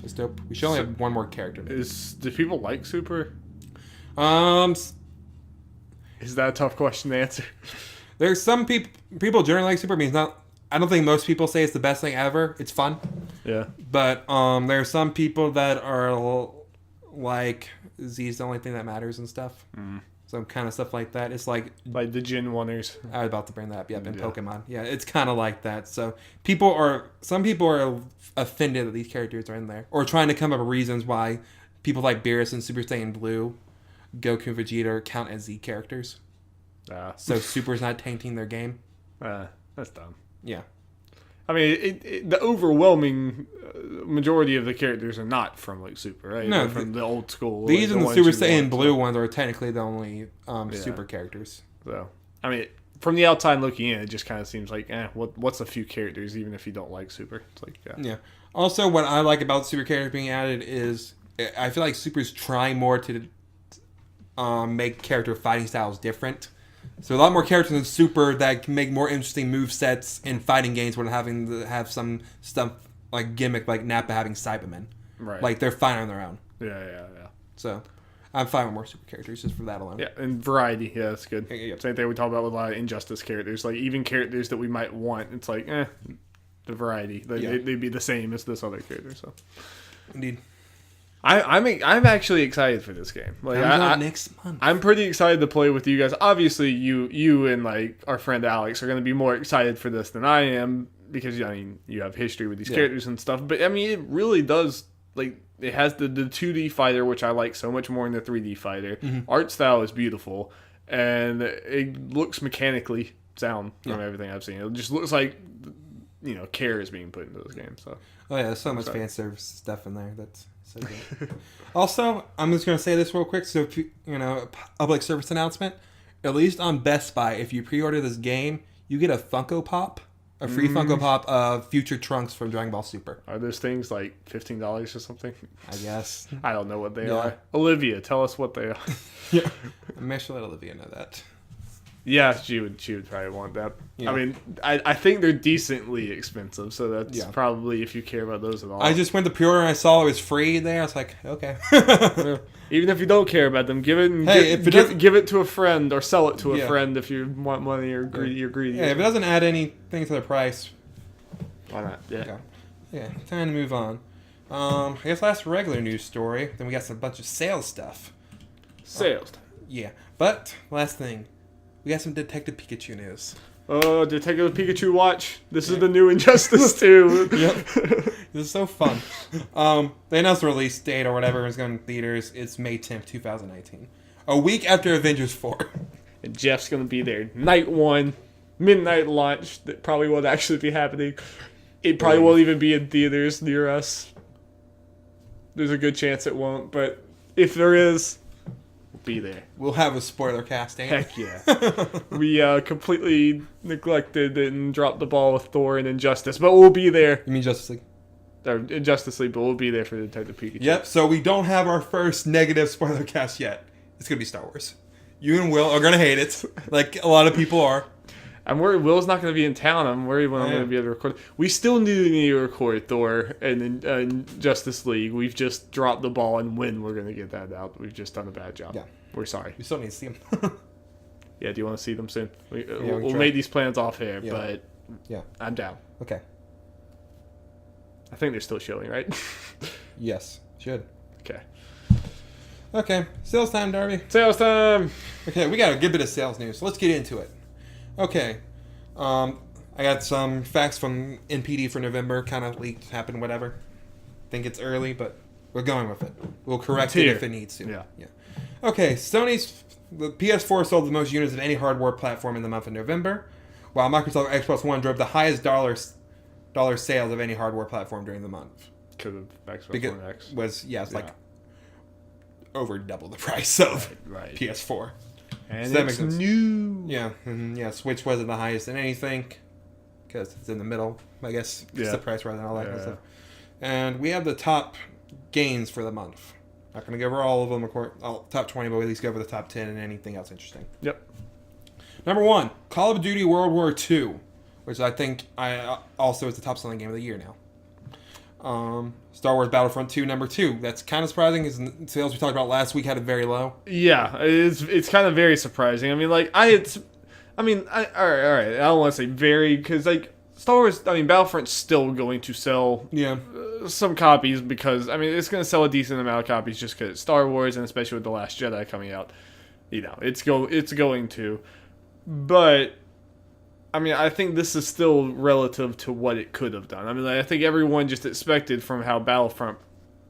it's dope. We should only have one more character. Do people like Super? Is that a tough question to answer? There's some people generally like Super. I don't think most people say it's the best thing ever. It's fun. Yeah. But there are some people that are like Z's the only thing that matters and stuff. Some kind of stuff like that. It's like the Gen 1ers. I was about to bring that up. Yep, in Pokemon. Yeah, it's kind of like that. So some people are offended that these characters are in there, or trying to come up with reasons why people like Beerus and Super Saiyan Blue, Goku and Vegeta count as Z characters. So Super's not tainting their game. That's dumb. Yeah. The overwhelming majority of the characters are not from Super, right? No, they're from the old school. These and the Super Saiyan Blue ones are technically the only Super characters. So, from the outside looking in, it just kind of seems like, what's a few characters, even if you don't like Super? It's yeah. Also, what I like about Super characters being added is I feel like Super's trying more to make character fighting styles different. So a lot more characters in Super that can make more interesting move sets in fighting games without having to have some stuff gimmick like Nappa having Cybermen. Right. They're fine on their own. Yeah. So I'm fine with more Super characters just for that alone. Yeah, and variety. Yeah, that's good. Yeah. Same thing we talk about with a lot of Injustice characters. Even characters that we might want, it's the variety. They'd be the same as this other character. So, indeed. I'm actually excited for this game. Like next month. I'm pretty excited to play with you guys. Obviously, you and like our friend Alex are going to be more excited for this than I am because you have history with these characters and stuff. But I mean, it really does like it has the 2D fighter, which I like so much more than the 3D fighter. Mm-hmm. Art style is beautiful, and it looks mechanically sound from everything I've seen. It just looks like care is being put into this game. So there's so much fan service stuff in there. That's so good. Also, I'm just going to say this real quick. So, if public service announcement. At least on Best Buy, if you pre-order this game, you get a Funko Pop, a free Funko Pop of future Trunks from Dragon Ball Super. Are those things like $15 or something? I guess. I don't know what they are. Olivia, tell us what they are. Yeah, I'm sure let Olivia know that. Yeah, she would probably want that. Yeah. I mean, I think they're decently expensive, so that's probably if you care about those at all. I just went to pre-order and I saw it was free there. I was like, okay. Even if you don't care about them, give it to a friend or sell it to a friend if you want money or you're greedy. Yeah, if it doesn't add anything to the price, why not? Yeah. Yeah, time to move on. I guess last regular news story. Then we got some bunch of sales stuff. Yeah, but last thing. We got some Detective Pikachu news. Oh, Detective Pikachu watch. This is the new Injustice 2. Yep. This is so fun. They announced the release date or whatever is going to theaters. It's May 10th, 2019. A week after Avengers 4. And Jeff's going to be there. Night 1. Midnight launch. That probably won't actually be happening. It probably won't even be in theaters near us. There's a good chance it won't. But if there is... be there. We'll have a spoiler casting. Heck yeah. We completely neglected and dropped the ball with Thor and Injustice, but we'll be there. You mean Justice League? Injustice League, but we'll be there for Detective Pikachu. Yep, so we don't have our first negative spoiler cast yet. It's going to be Star Wars. You and Will are going to hate it, like a lot of people are. I'm worried Will's not going to be in town. I'm worried when I'm going to be able to record. We still need to record Thor and Justice League. We've just dropped the ball on when we're going to get that out. We've just done a bad job. Yeah. We're sorry. We still need to see them. Yeah, do you want to see them soon? We'll make these plans off air, but I'm down. Okay. I think they're still showing, right? Yes, should. Okay, sales time, Darby. Sales time! Okay, we got a good bit of sales news, so let's get into it. Okay, I got some facts from NPD for November, kind of leaked, happened, whatever. Think it's early, but we're going with it. We'll correct it if it needs to. Yeah. Okay, the PS4 sold the most units of any hardware platform in the month of November, while Microsoft Xbox One drove the highest dollar sales of any hardware platform during the month. Because of Xbox One X. It's like over double the price of PS4. And so it's new. Yeah, Switch wasn't the highest in anything because it's in the middle, I guess. It's the price rather than all that kind of stuff. And we have the top gains for the month. Not going to go over all of them, top 20, but we at least go over the top 10 and anything else interesting. Yep. Number 1, Call of Duty World War II, which I think also is the top selling game of the year now. Star Wars Battlefront 2, number 2. That's kind of surprising because the sales we talked about last week had it very low. Yeah, it's kind of very surprising. I mean, like, all right. I don't want to say very, because, like, Star Wars, Battlefront's still going to sell some copies because, it's going to sell a decent amount of copies just because it's Star Wars, and especially with The Last Jedi coming out. It's going to. But... I think this is still relative to what it could have done. I think everyone just expected from how Battlefront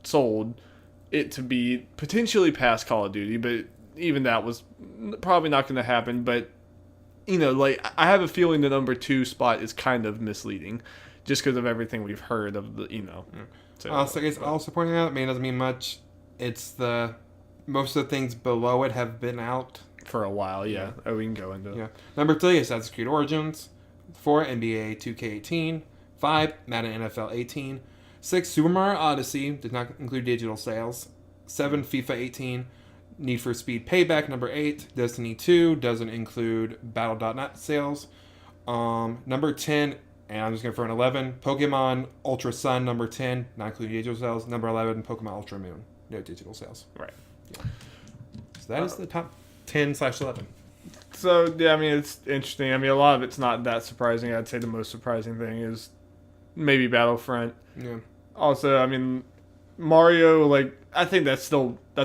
sold it to be potentially past Call of Duty, but even that was probably not going to happen. But, I have a feeling the number 2 spot is kind of misleading just because of everything we've heard of the, So, also, I guess also pointing out, it doesn't mean much. It's most of the things below it have been out. For a while, yeah. Oh, we can go into it. Yeah. Number 3, Assassin's Creed Origins. 4, NBA 2K18. 5, Madden NFL 18. 6, Super Mario Odyssey. Does not include digital sales. 7, FIFA 18. Need for Speed Payback, number 8. Destiny 2. Doesn't include Battle.net sales. Number 10, and I'm just going to throw in 11. Pokemon Ultra Sun, number 10. Not including digital sales. Number 11, Pokemon Ultra Moon. No digital sales. Right. Yeah. So that is the top 10/11. So, it's interesting. A lot of it's not that surprising. I'd say the most surprising thing is maybe Battlefront. Yeah. Also, Mario, like, I think that's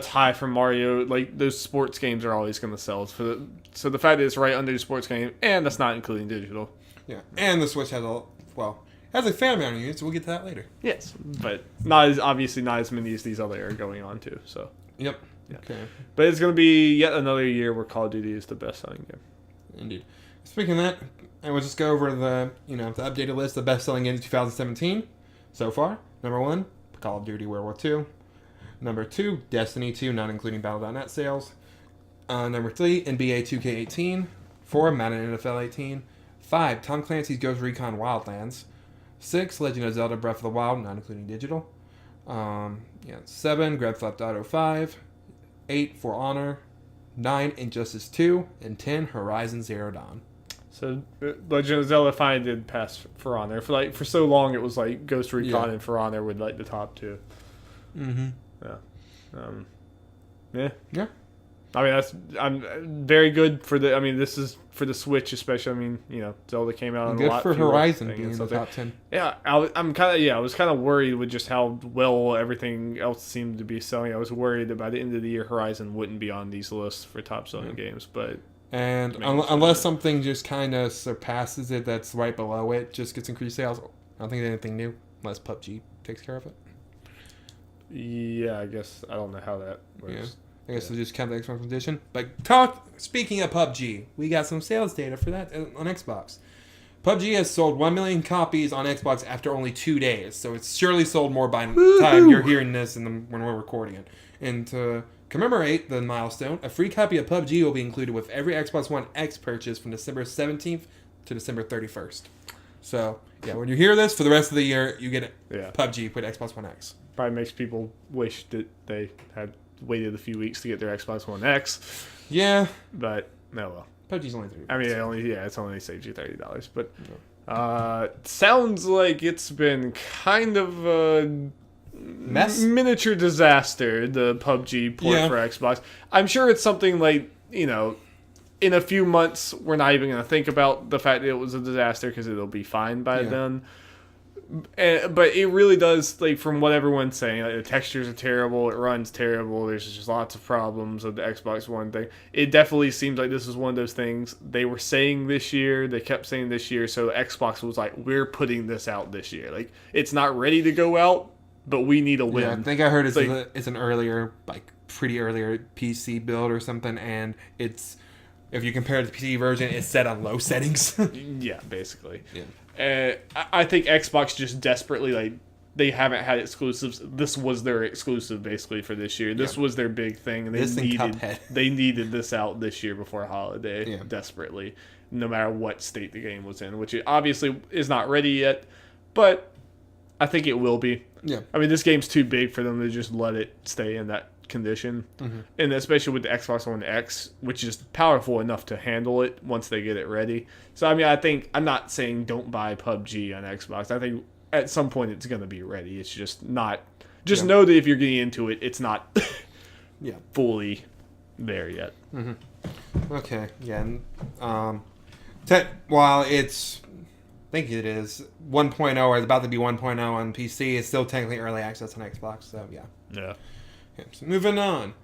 high for Mario. Like, those sports games are always going to sell. So the fact that it's right under the sports game, and that's not including digital. Yeah, and the Switch has a fair amount of units. We'll get to that later. Yes, but obviously not as many as these other are going on to. So. Yep. Yeah. Okay. But it's going to be yet another year where Call of Duty is the best-selling game. Indeed. Speaking of that, I will just go over the updated list of best-selling games in 2017 so far. Number 1, Call of Duty World War II. Number 2, Destiny 2, not including Battle.net sales. Number 3, NBA 2K18. 4, Madden NFL 18. 5, Tom Clancy's Ghost Recon Wildlands. 6, Legend of Zelda Breath of the Wild, not including digital. 7, Grand Theft Auto 5. 8, For Honor. 9, Injustice 2. And 10, Horizon Zero Dawn. So Legend of Zelda finally did pass For Honor. For so long, it was like Ghost Recon and For Honor would like the top two. Mm-hmm. Yeah. Yeah. I mean, I'm very good for the. I mean, this is for the Switch, especially. I mean, Zelda came out and good a lot for Horizon being in the top 10. Yeah, I was kind of worried with just how well everything else seemed to be selling. I was worried that by the end of the year, Horizon wouldn't be on these lists for top selling games, but. And unless something just kind of surpasses it, that's right below it, just gets increased sales. I don't think there's anything new, unless PUBG takes care of it. Yeah, I guess I don't know how that works. Yeah. I guess we'll just count the Xbox edition. But speaking of PUBG, we got some sales data for that on Xbox. PUBG has sold 1 million copies on Xbox after only 2 days, so it's surely sold more by the time you're hearing this and when we're recording it. And to commemorate the milestone, a free copy of PUBG will be included with every Xbox One X purchase from December 17th to December 31st. So, yeah, when you hear this, for the rest of the year, you get PUBG with Xbox One X. Probably makes people wish that they had waited a few weeks to get their Xbox One X. Yeah. But, no, well. PUBG's only $30. I mean, it's only saves you $30. But sounds like it's been kind of a miniature disaster, the PUBG port for Xbox. I'm sure it's something like, in a few months, we're not even going to think about the fact that it was a disaster because it'll be fine by then. But it really does, like, from what everyone's saying, like, the textures are terrible, it runs terrible, there's just lots of problems with the Xbox One thing. It definitely seems like this is one of those things they were saying this year, they kept saying this year, so Xbox was like, we're putting this out this year. Like, it's not ready to go out, but we need a win. Yeah, I think I heard it's an earlier, pretty earlier PC build or something, and it's, if you compare it to the PC version, it's set on low settings. Yeah, basically. Yeah. I think Xbox just desperately, they haven't had exclusives. This was their exclusive, basically, for this year. This was their big thing, and they needed this out this year before holiday, desperately, no matter what state the game was in, which it obviously is not ready yet, but I think it will be. Yeah. I mean, this game's too big for them to just let it stay in that condition, and especially with the Xbox One X, which is powerful enough to handle it once they get it ready. So I mean, I'm not saying don't buy PUBG on Xbox. I think at some point it's going to be ready. It's just not. Just know that if you're getting into it, it's not fully there yet. Okay. Yeah. While it's, I think it is 1.0 or it's about to be 1.0 on PC, it's still technically early access on Xbox. So yeah. Yeah. So moving on.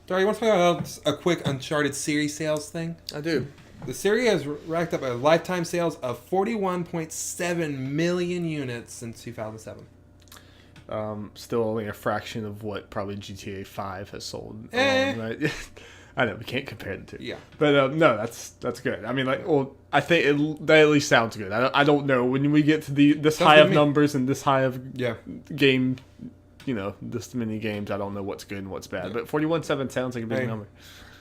Darby, you want to talk about a quick Uncharted series sales thing? I do. The series has racked up a lifetime sales of 41.7 million units since 2007. Still only a fraction of what probably GTA 5 has sold. Right? I know, we can't compare the two. Yeah. But no, that's good. I mean, I think that at least sounds good. I don't know. When we get to this high of numbers and this high of game, this many games, I don't know what's good and what's bad. But 41.7 sounds like a big number.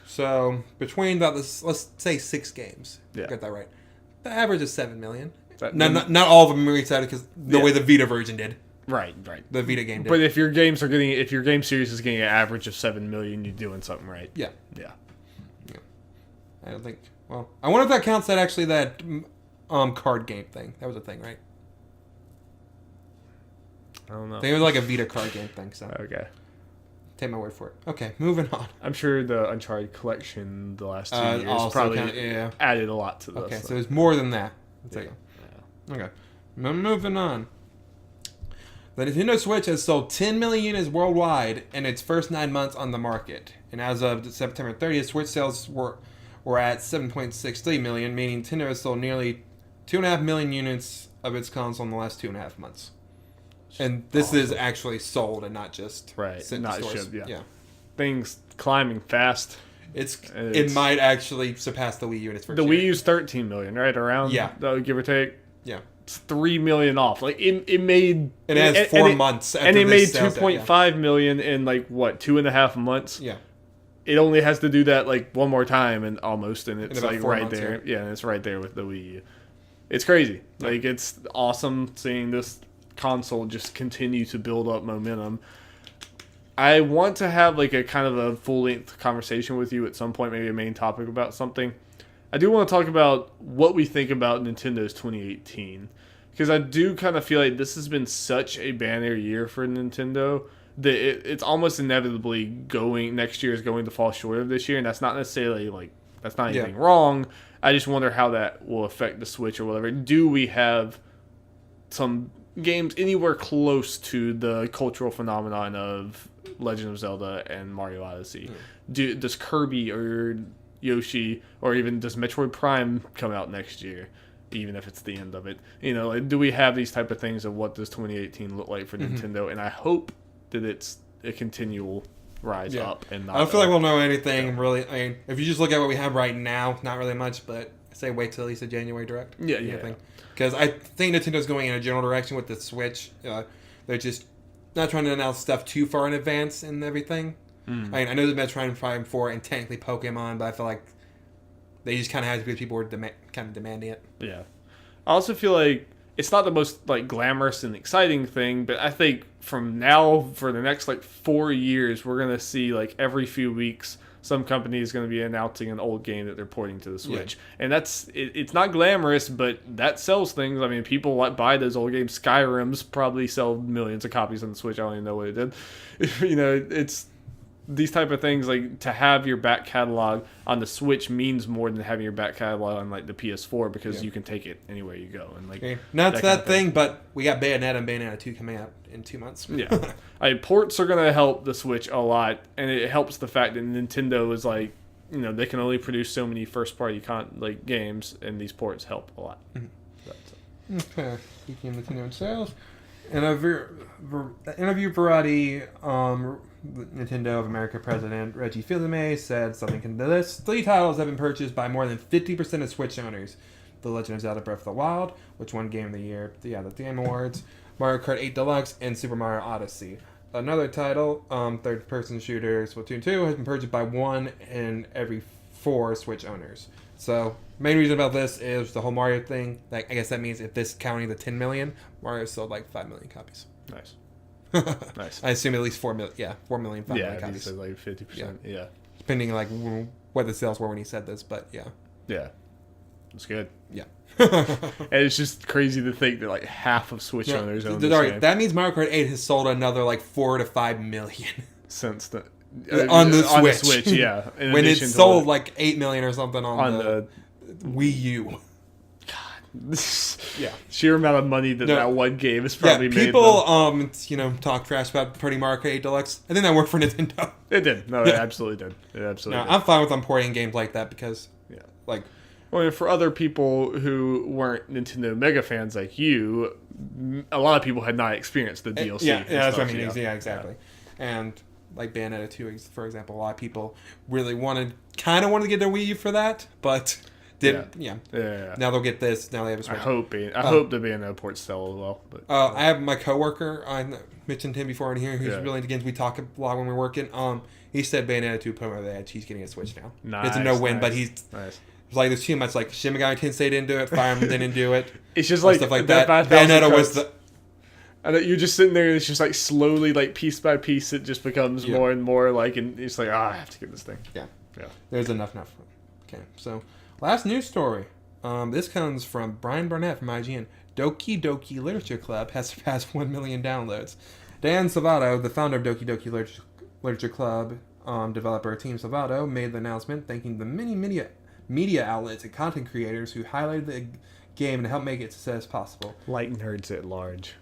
So, between let's say 6 games. Yeah. Get that right. The average is 7 million. Not all of them are excited because the way the Vita version did. Right. The Vita game did. But if your game series is getting an average of 7 million, you're doing something right. Yeah. I don't think. Well, I wonder if that counts that card game thing. That was a thing, right? I don't know. I think it was like a Vita card game thing. So okay. Take my word for it. Okay, moving on. I'm sure the Uncharted collection the last 2 years probably added a lot to this. Okay, so it's more than that. Okay. Moving on. The Nintendo Switch has sold 10 million units worldwide in its first 9 months on the market. And as of September 30th, Switch sales were at 7.63 million, meaning Nintendo has sold nearly 2.5 million units of its console in the last 2.5 months. And this is actually sold and not just sent to stores. Shipped, yeah. Things climbing fast. It might actually surpass the Wii U in its first year. The Wii U's 13 million, right? Around, give or take. Yeah. It's 3 million off. Like it made. It has 4 months. And it made 2.5 million in 2.5 months. Yeah. It only has to do that one more time and it's right months, there. Yeah, and it's right there with the Wii U. It's crazy. Yeah. It's awesome seeing this console just continue to build up momentum. I want to have a kind of a full-length conversation with you at some point, maybe a main topic about something. I do want to talk about what we think about Nintendo's 2018, because I do kind of feel like this has been such a banner year for Nintendo that it's almost inevitably next year is going to fall short of this year, and that's not necessarily that's not anything wrong. I just wonder how that will affect the Switch or whatever. Do we have some games anywhere close to the cultural phenomenon of Legend of Zelda and Mario Odyssey? Does Kirby or Yoshi or even does Metroid Prime come out next year, even if it's the end of it? Do we have these type of things of what does 2018 look like for Nintendo? And I hope that it's a continual rise up. And not I don't feel like we'll know anything really. I mean, if you just look at what we have right now, not really much, but I say wait till at least the January Direct. Yeah. Because I think Nintendo's going in a general direction with the Switch. They're just not trying to announce stuff too far in advance and everything. I mean, I know the Metroid Prime 4 and technically Pokemon, but I feel like they just kind of had to because people were kind of demanding it. Yeah. I also feel like it's not the most glamorous and exciting thing, but I think from now for the next 4 years, we're going to see every few weeks some company is going to be announcing an old game that they're porting to the Switch. Yeah. And it's not glamorous, but that sells things. I mean, people buy those old games. Skyrim's probably sell millions of copies on the Switch. I don't even know what it did. It's these type of things, to have your back catalog on the Switch means more than having your back catalog on the PS4 because you can take it anywhere you go. And not that thing, but we got Bayonetta and Bayonetta 2 coming out in 2 months. Yeah. Ports are going to help the Switch a lot, and it helps the fact that Nintendo is they can only produce so many first-party games, and these ports help a lot. Okay. Speaking of Nintendo sales, interview variety, Nintendo of America president Reggie Fils-Aimé said something to this. 3 titles have been purchased by more than 50% of Switch owners. The Legend of Zelda Breath of the Wild, which won Game of the Year, the Game Awards, Mario Kart 8 Deluxe, and Super Mario Odyssey. Another title, third-person shooter Splatoon 2, has been purchased by 1 in every 4 Switch owners. So, main reason about this is the whole Mario thing. I guess that means if this counting the 10 million, Mario sold 5 million copies. Nice. Nice. I assume at least 4 million. Yeah, 4 million, 5 million copies. Yeah, 50%. Yeah. Depending what the sales were when he said this, but yeah. Yeah. It's good. Yeah. And it's just crazy to think that half of Switch owners own this game. That means Mario Kart 8 has sold another 4 to 5 million since the on the Switch, yeah. When it sold 8 million or something on the Wii U. God. Yeah. Sheer amount of money that one game has probably made. People talk trash about pretty Mario Kart 8 Deluxe. I think that worked for Nintendo. It did. No, it absolutely did. I'm fine with them porting games like that because for other people who weren't Nintendo mega fans like you, a lot of people had not experienced the DLC. Yeah, that's what I mean. Yeah, exactly. Yeah. And Bayonetta 2, for example, a lot of people really wanted to get their Wii U for that, but didn't. Yeah. Now they'll get this. Now they have a Switch. I hope the Bayonetta ports sell as well. But I have my coworker. I mentioned him before in here. Who's really into games. We talk a lot when we're working. He said Bayonetta 2 put him over the edge. He's getting a Switch now. Nice. It's a no-win, but he's. Nice. There's too much. Shin Megami Tensei didn't do it. Fire Emblem didn't do it. It's just stuff like that. Bayonetta was the. And you're just sitting there, and it's just slowly, piece by piece, it just becomes more and more and it's I have to get this thing. Yeah. There's enough. Okay, so last news story. This comes from Brian Barnett from IGN. Doki Doki Literature Club has surpassed 1 million downloads. Dan Salvato, the founder of Doki Doki Literature Club, developer Team Salvato, made the announcement thanking the many media outlets and content creators who highlighted the game and helped make its success possible. Light nerds at large.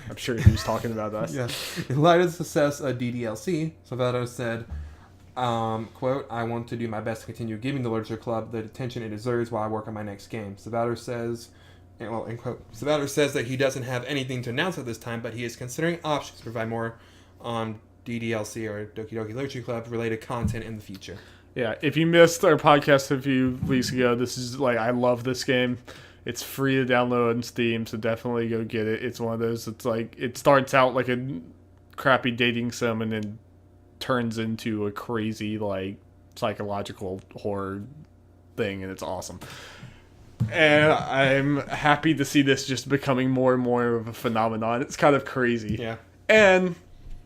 I'm sure he was talking about us. Yeah. In light of the success of DDLC, Salvador said, quote, I want to do my best to continue giving the Literature Club the attention it deserves while I work on my next game. Salvador says, well, end quote, Salvador says that he doesn't have anything to announce at this time, but he is considering options to provide more DDLC or Doki Doki Literature Club related content in the future. Yeah, if you missed our podcast a few weeks ago, this is like, I love this game. It's free to download on Steam, so definitely go get it. It's one of those, it's like, it starts out like a crappy dating sim and then turns into a crazy, like, psychological horror thing, and it's awesome. And I'm happy to see this just becoming more and more of a phenomenon. It's kind of crazy. Yeah. And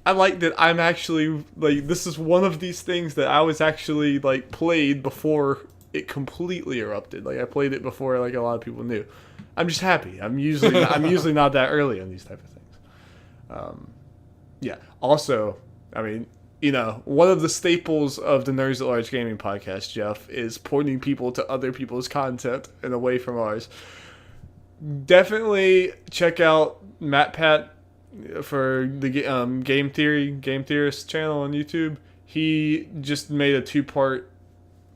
I like that I'm actually, like, this is one of these things that I was actually, like, played before it completely erupted. Like, I played it before, like, a lot of people knew. I'm just happy. I'm usually not that early on these type of things. Yeah. Also, I mean, you know, one of the staples of the Nerds at Large Gaming podcast, Jeff, is pointing people to other people's content and away from ours. Definitely check out MatPat for the Game Theorist channel on YouTube. He just made a 2-part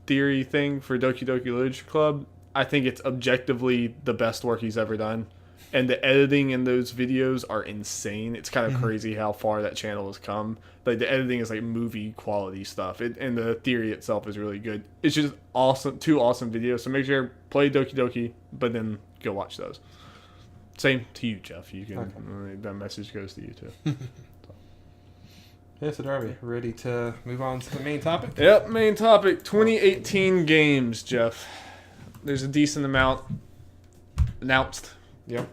theory thing for Doki Doki Literature Club. I think it's objectively the best work he's ever done. And the editing in those videos are insane. It's kind of crazy how far that channel has come. Like, the editing is like movie quality stuff. And the theory itself is really good. It's just awesome. 2 awesome videos. So make sure play Doki Doki, but then go watch those. Same to you, Jeff. You can that message goes to you too. Yeah, so Darby, ready to move on to the main topic? Yep, main topic. 2018 games, Jeff. There's a decent amount announced. Yep.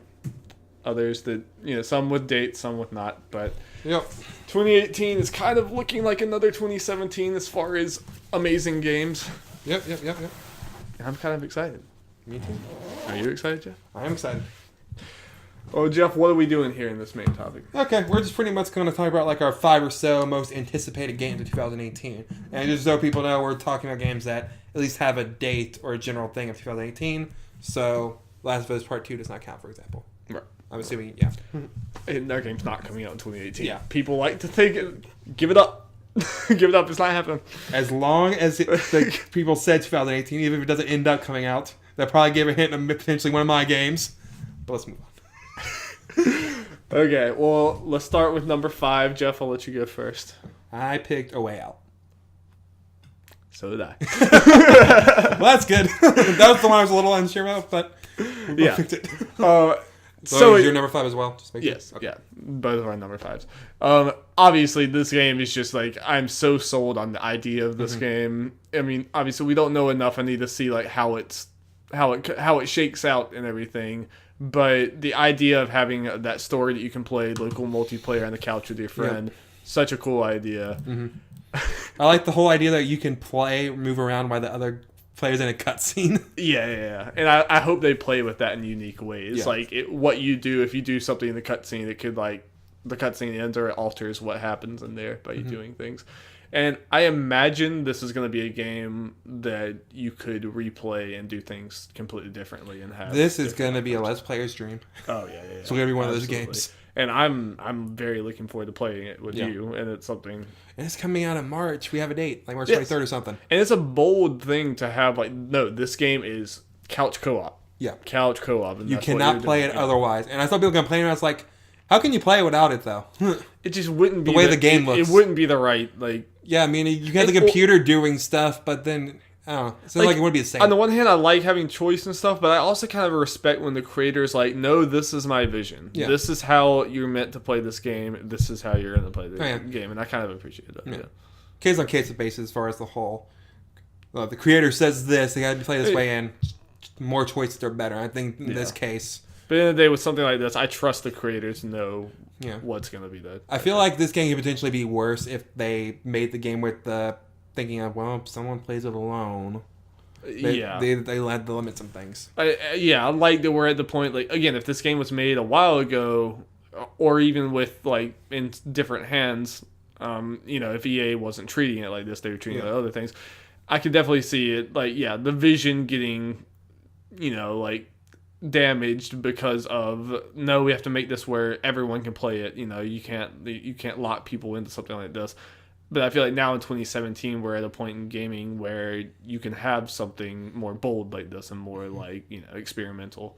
Others that, you know, some with dates, some with not. But yep. 2018 is kind of looking like another 2017 as far as amazing games. Yep. And I'm kind of excited. Me too. Are you excited, Jeff? I am excited. Oh, Jeff, what are we doing here in this main topic? Okay, we're just pretty much going to talk about like our 5 or so most anticipated games of 2018. And just so people know, we're talking about games that at least have a date or a general thing of 2018. So Last of Us Part 2 does not count, for example. Right. I'm assuming, yeah. And that game's not coming out in 2018. Yeah. People like to think give it up. Give it up. It's not happening. As long as like people said 2018, even if it doesn't end up coming out, they'll probably give a hint of potentially one of my games. But let's move on. Okay, well, let's start with number 5. Jeff, I'll let you go first. I picked A Way Out. So did I. Well, that's good. That was the one I was a little unsure about, but we picked it. So is your number 5 as well? Just make yes, sure. Okay. yeah. Both of our number 5s. Obviously, this game is just like, I'm so sold on the idea of this game. I mean, obviously, we don't know enough. I need to see like how it shakes out and everything. But the idea of having that story that you can play local multiplayer on the couch with your friend, such a cool idea. Mm-hmm. I like the whole idea that you can move around while the other players in a cutscene. Yeah. And I hope they play with that in unique ways. Yeah. Like, what you do, if you do something in the cutscene, it could, like, the cutscene ends or it alters what happens in there by you doing things. And I imagine this is going to be a game that you could replay and do things completely differently and have. This is going to be a Let's Player's dream. Oh yeah. It's going to be one of those games. And I'm very looking forward to playing it with you. And it's something. And it's coming out in March. We have a date, like March 23rd or something. And it's a bold thing to have. Like, no, this game is couch co-op. Yeah, couch co-op. And you cannot play it otherwise. And I saw people complaining. I was like, how can you play it without it though? It just wouldn't be the way the game looks. It wouldn't be the right like. Yeah, I mean, you have the computer doing stuff, but then, I don't know. It sounds like it would be the same. On the one hand, I like having choice and stuff, but I also kind of respect when the creator's like, no, this is my vision. Yeah. This is how you're meant to play this game. This is how you're going to play the game. And I kind of appreciate that. Yeah. Case on case basis as far as the whole, the creator says this, they got to play this way, and more choices are better. I think in this case. But in the day, with something like this, I trust the creator to know what's going to be the. I feel like this game could potentially be worse if they made the game with the thinking of, well, if someone plays it alone. They had to limit some things. I like that we're at the point, like, again, if this game was made a while ago, or even with, like, in different hands, if EA wasn't treating it like this, they were treating it like other things, I could definitely see it, like, the vision getting, like, damaged because of no, we have to make this where everyone can play it. You can't lock people into something like this. But I feel like now in 2017, we're at a point in gaming where you can have something more bold like this and more experimental.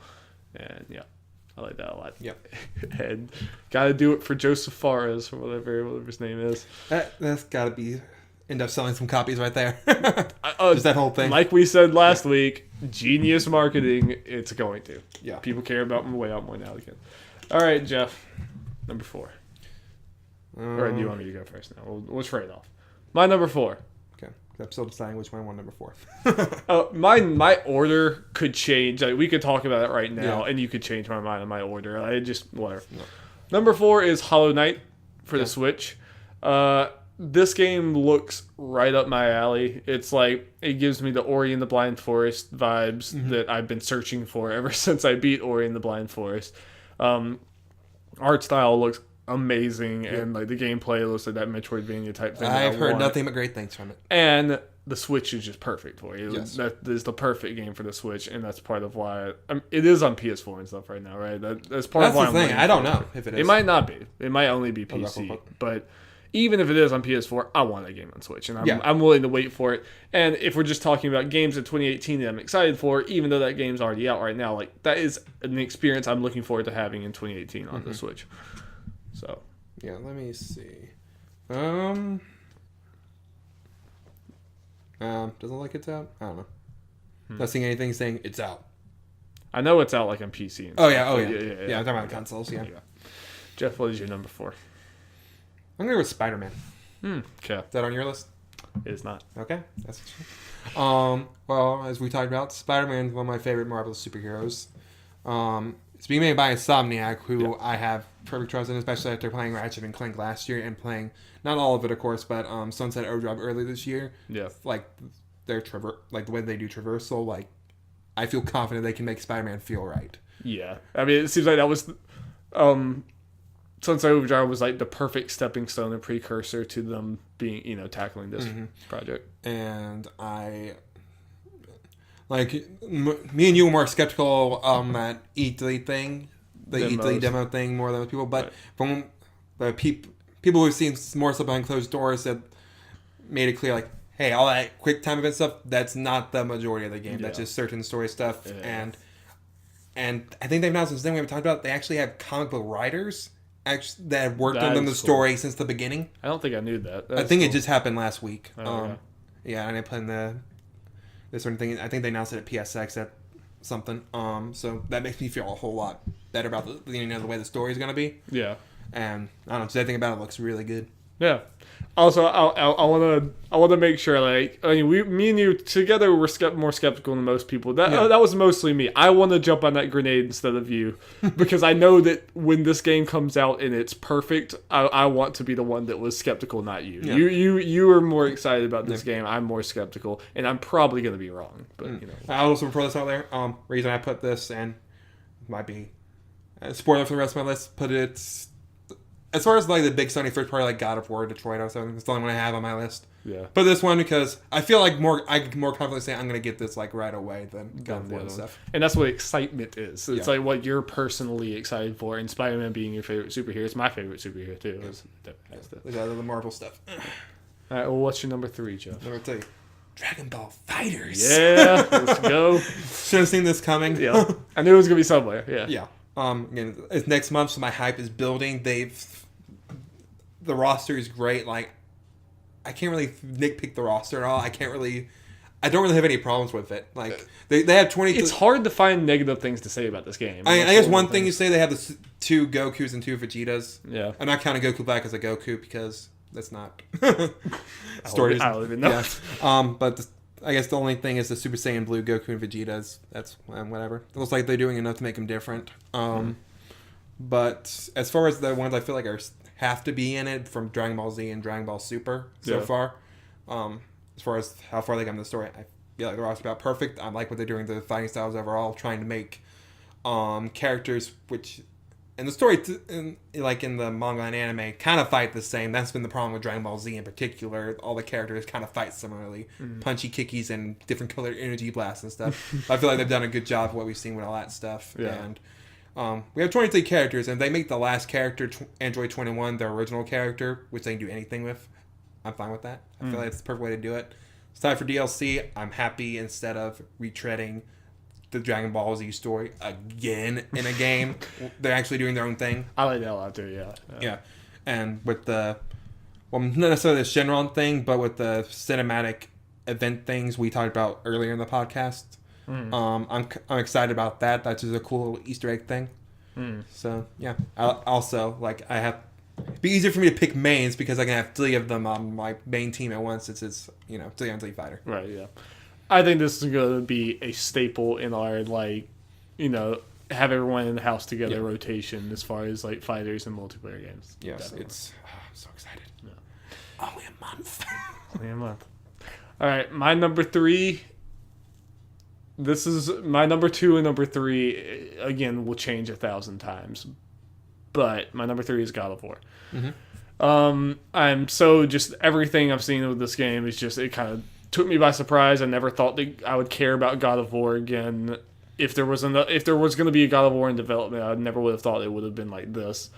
And yeah, I like that a lot. Yep. And gotta do it for Joseph Fares or whatever his name is. That's gotta end up selling some copies right there. Just that whole thing. Like we said last week, genius marketing. It's going to. Yeah. People care about them way out more now again. All right, Jeff, number 4. Or do you want me to go first now? We'll trade off. My number 4. Okay. I'm still deciding which one I want number 4. My order could change. Like, we could talk about it right now, and you could change my mind on my order. I just whatever. No. Number 4 is Hollow Knight for the Switch. This game looks right up my alley. It's like it gives me the Ori and the Blind Forest vibes that I've been searching for ever since I beat Ori and the Blind Forest. Art style looks amazing, and like the gameplay looks like that Metroidvania type thing. I've heard nothing but great things from it. And the Switch is just perfect for it. Yes. That is the perfect game for the Switch, and that's part of why it is on PS4 and stuff right now, right? That's part of why the thing. I don't know if it is. It might not be. It might only be PC. But even if it is on PS4, I want that game on Switch, and I'm willing to wait for it. And if we're just talking about games in 2018 that I'm excited for, even though that game's already out right now, like that is an experience I'm looking forward to having in 2018 on the Switch. So yeah, let me see. Doesn't look like it's out. I don't know. Not seeing anything saying it's out. I know it's out like on PC. And yeah. Yeah, I'm talking about consoles. Yeah. Jeff, what is your number 4? I'm gonna go with Spider-Man. Okay. Is that on your list? It is not. Okay. That's well, as we talked about, Spider-Man is one of my favorite Marvel superheroes. It's being made by Insomniac, who I have perfect trust in, especially after playing Ratchet and Clank last year and playing, not all of it, of course, but Sunset Overdrive early this year. Yeah. Like, the way they do traversal, like, I feel confident they can make Spider-Man feel right. Yeah. I mean, it seems like that was... Sunset Overdrive was like the perfect stepping stone and precursor to them being, tackling this project. And me and you were more skeptical on that E3 thing, the E3 demo thing more than other people. But from the people who've seen more stuff behind closed doors that made it clear, like, hey, all that quick time event stuff, that's not the majority of the game. Yeah. That's just certain story stuff. Yeah. And I think they've announced since then, we haven't talked about, they actually have comic book writers that have worked on the story since the beginning. I don't think I knew that. I think it just happened last week. Yeah, and I played this sort of thing. I think they announced it at PSX at something. So that makes me feel a whole lot better about the way the story is going to be. Yeah. And I don't know, just everything about it looks really good. Yeah. Also, I want to make sure, like, I mean, me and you together were more skeptical than most people. That was mostly me. I want to jump on that grenade instead of you, because I know that when this game comes out and it's perfect, I want to be the one that was skeptical, not you. Yeah. You are more excited about this game. I'm more skeptical, and I'm probably going to be wrong. But I'll also throw this out there. Reason I put this, and might be a spoiler for the rest of my list, but it's. As far as like the big Sony first party, like God of War, Detroit, or something, that's the only one I have on my list. Yeah. But this one, because I feel like I can more confidently say I'm going to get this like right away than God of War and stuff. And that's what excitement is. It's like what you're personally excited for. And Spider-Man being your favorite superhero, it's my favorite superhero too. Yeah. The Marvel stuff. All right. Well, what's your number 3, Joe? Number 3, Dragon Ball FighterZ. Yeah. Let's go. Should have seen this coming. Yeah. I knew it was going to be somewhere. Yeah. Yeah. Again, it's next month, so my hype is building. The roster is great. Like, I can't really nitpick the roster at all. I don't really have any problems with it. Like, they have 20... It's hard to find negative things to say about this game. I guess one thing you say, they have the 2 Gokus and 2 Vegetas. Yeah. I'm not counting Goku Black as a Goku because that's not... story. I don't even know. Yeah. But I guess the only thing is the Super Saiyan Blue Goku and Vegetas. That's whatever. It looks like they're doing enough to make them different. But as far as the ones I feel like have to be in it, from Dragon Ball Z and Dragon Ball Super so far. As far as how far they got in the story, I feel like the roster's about perfect. I like what they're doing to the fighting styles overall, trying to make characters which and the story, like in the manga and anime, kind of fight the same. That's been the problem with Dragon Ball Z in particular. All the characters kind of fight similarly. Punchy kickies and different colored energy blasts and stuff. I feel like they've done a good job of what we've seen with all that stuff. Yeah. And we have 23 characters, and they make the last character, Android 21, their original character, which they can do anything with. I'm fine with that. I feel like it's the perfect way to do it. It's time for DLC. I'm happy instead of retreading the Dragon Ball Z story again in a game. They're actually doing their own thing. I like that a lot too, yeah. Yeah. And with the, well, not necessarily the Shenron thing, but with the cinematic event things we talked about earlier in the podcast, I'm excited about that. That's just a cool little Easter egg thing. So, yeah. Also, like, it'd be easier for me to pick mains because I can have 3 of them on my main team at once since it's, 3-on-3 fighter. Right, yeah. I think this is going to be a staple in our, like, have everyone in the house together rotation as far as, like, fighters and multiplayer games. Yes, I'm so excited. Yeah. Only a month. Only a month. All right, my number 3. This is my number 2 and number 3, again, will change 1,000 times. But my number 3 is God of War. I'm so just everything I've seen with this game is just, it kind of took me by surprise. I never thought that I would care about God of War again. If there was going to be a God of War in development, I never would have thought it would have been like this.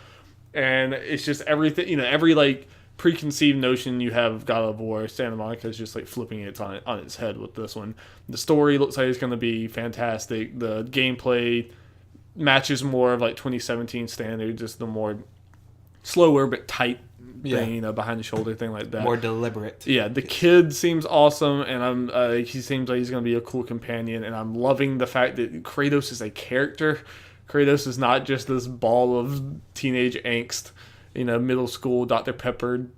And it's just everything, every like preconceived notion you have of God of War, Santa Monica is just like flipping it on its head with this one. The story looks like it's going to be fantastic. The gameplay matches more of like 2017 standards, just the more slower but tight thing, behind the shoulder thing like that. More deliberate. Yeah, the kid seems awesome, and he seems like he's going to be a cool companion, and I'm loving the fact that Kratos is a character. Kratos is not just this ball of teenage angst, middle school Dr. Pepper,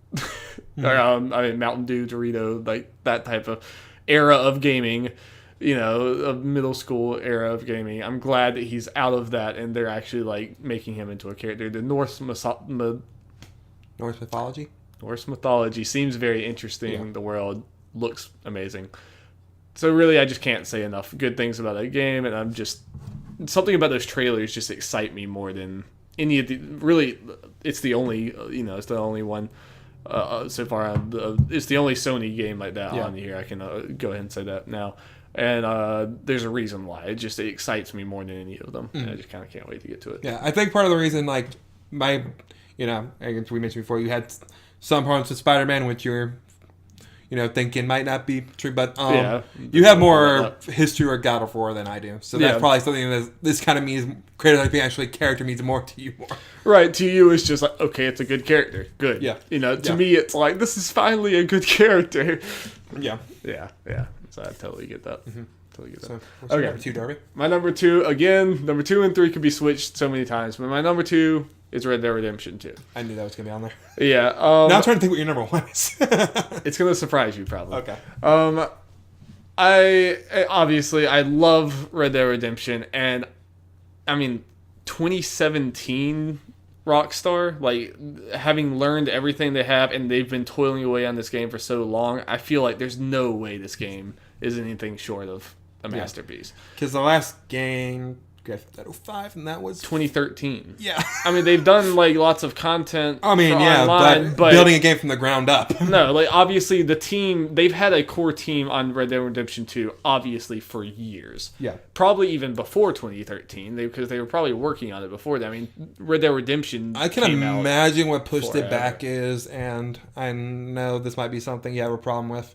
or, Mountain Dew, Dorito, like that type of era of gaming. A middle school era of gaming. I'm glad that he's out of that and they're actually like making him into a character. The Norse mythology seems very interesting. Yeah. The world looks amazing. So really, I just can't say enough good things about that game, and I'm just something about those trailers just excite me more than any of the. Really, it's the only it's the only one. So far, it's the only Sony game like that on here. I can go ahead and say that now. And there's a reason why. It excites me more than any of them. And I just kind of can't wait to get to it. Yeah, I think part of the reason, like, as we mentioned before, you had some problems with Spider-Man, which you're, thinking might not be true. But you have more history with God of War than I do. So that's probably something that this kind of means, Kratos being actually a character means more to you more. Right, to you it's just like, okay, it's a good character. Good. Yeah. To me it's like, this is finally a good character. Yeah. Yeah. So I totally get that. Totally get that. So, what's your number 2, Darby? My number 2, again, number 2 and 3 could be switched so many times, but my number 2 is Red Dead Redemption 2. I knew that was going to be on there. Yeah. Now I'm trying to think what your number 1 is. It's going to surprise you, probably. Okay. I love Red Dead Redemption, and 2017 Rockstar, like, having learned everything they have, and they've been toiling away on this game for so long, I feel like there's no way this game is anything short of a masterpiece. Because the last game, Grand Theft Auto 5, and that was 2013. Yeah. They've done like lots of content. Online, but building a game from the ground up. No, like obviously the team, they've had a core team on Red Dead Redemption 2 obviously for years. Yeah. Probably even before 2013, because they were probably working on it before that. Red Dead Redemption. I can imagine what pushed it back is, and I know this might be something you have a problem with.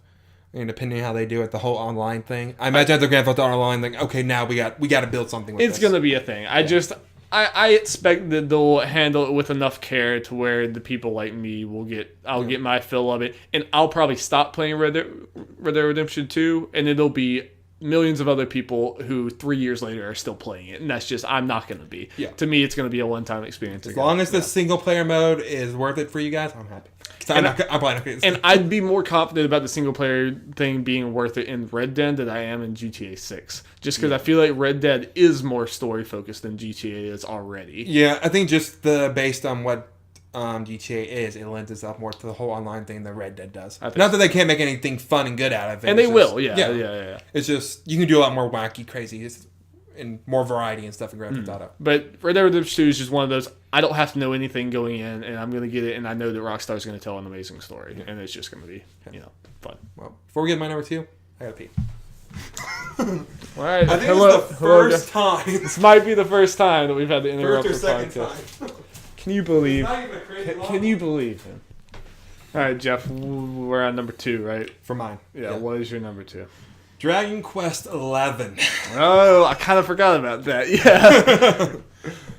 Depending on how they do it, the whole online thing. I imagine the Grand Theft Auto Online thing. Okay, now we got to build something with this. It's going to be a thing. I expect that they'll handle it with enough care to where the people like me will get my fill of it, and I'll probably stop playing Red Dead Redemption 2, and it'll be millions of other people who 3 years later are still playing it, and that's just, I'm not going to be. Yeah. To me, it's going to be a one-time experience. As long as the single player mode is worth it for you guys, I'm happy. I'm probably not and I'd be more confident about the single player thing being worth it in Red Dead than I am in GTA 6. Just because I feel like Red Dead is more story focused than GTA is already. Yeah, I think just based on what GTA is, it lends itself more to the whole online thing than Red Dead does. Not that they can't make anything fun and good out of it. And they will, yeah. It's just, you can do a lot more wacky, crazy and more variety and stuff in Grand Theft Auto. But Red Dead Redemption 2 is just one of those, I don't have to know anything going in, and I'm going to get it, and I know that Rockstar's going to tell an amazing story, and it's just going to be, fun. Well, before we get to my number 2, I gotta pee. All right. I think it's the first time. This might be the first time that we've had to interrupt the First or second podcast. time. Can you believe? Not even a crazy Can you believe him? All right, Jeff, we're on number 2, right? For mine. Yeah, what is your number 2? Dragon Quest 11. Oh, I kind of forgot about that. Yeah.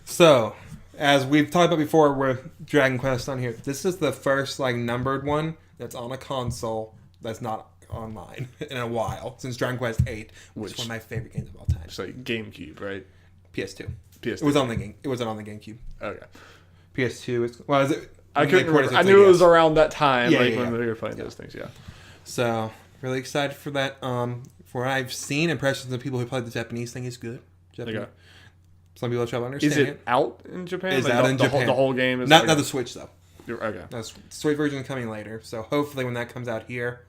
So, as we've talked about before with Dragon Quest on here, this is the first numbered one that's on a console that's not online in a while, since Dragon Quest 8, which is one of my favorite games of all time. It's like GameCube, right? PS2. PS2. It was on the game. It wasn't on the GameCube. Okay. PS2 is is it? I couldn't remember. I knew it was around that time, when we were playing those things. Yeah. So really excited for that. For what I've seen, impressions of people who played the Japanese thing is good. Okay. Some people try to understand it. Is it out in Japan? It's out in Japan. The whole game is not the Switch though. Okay. The Switch version is coming later. So hopefully when that comes out here,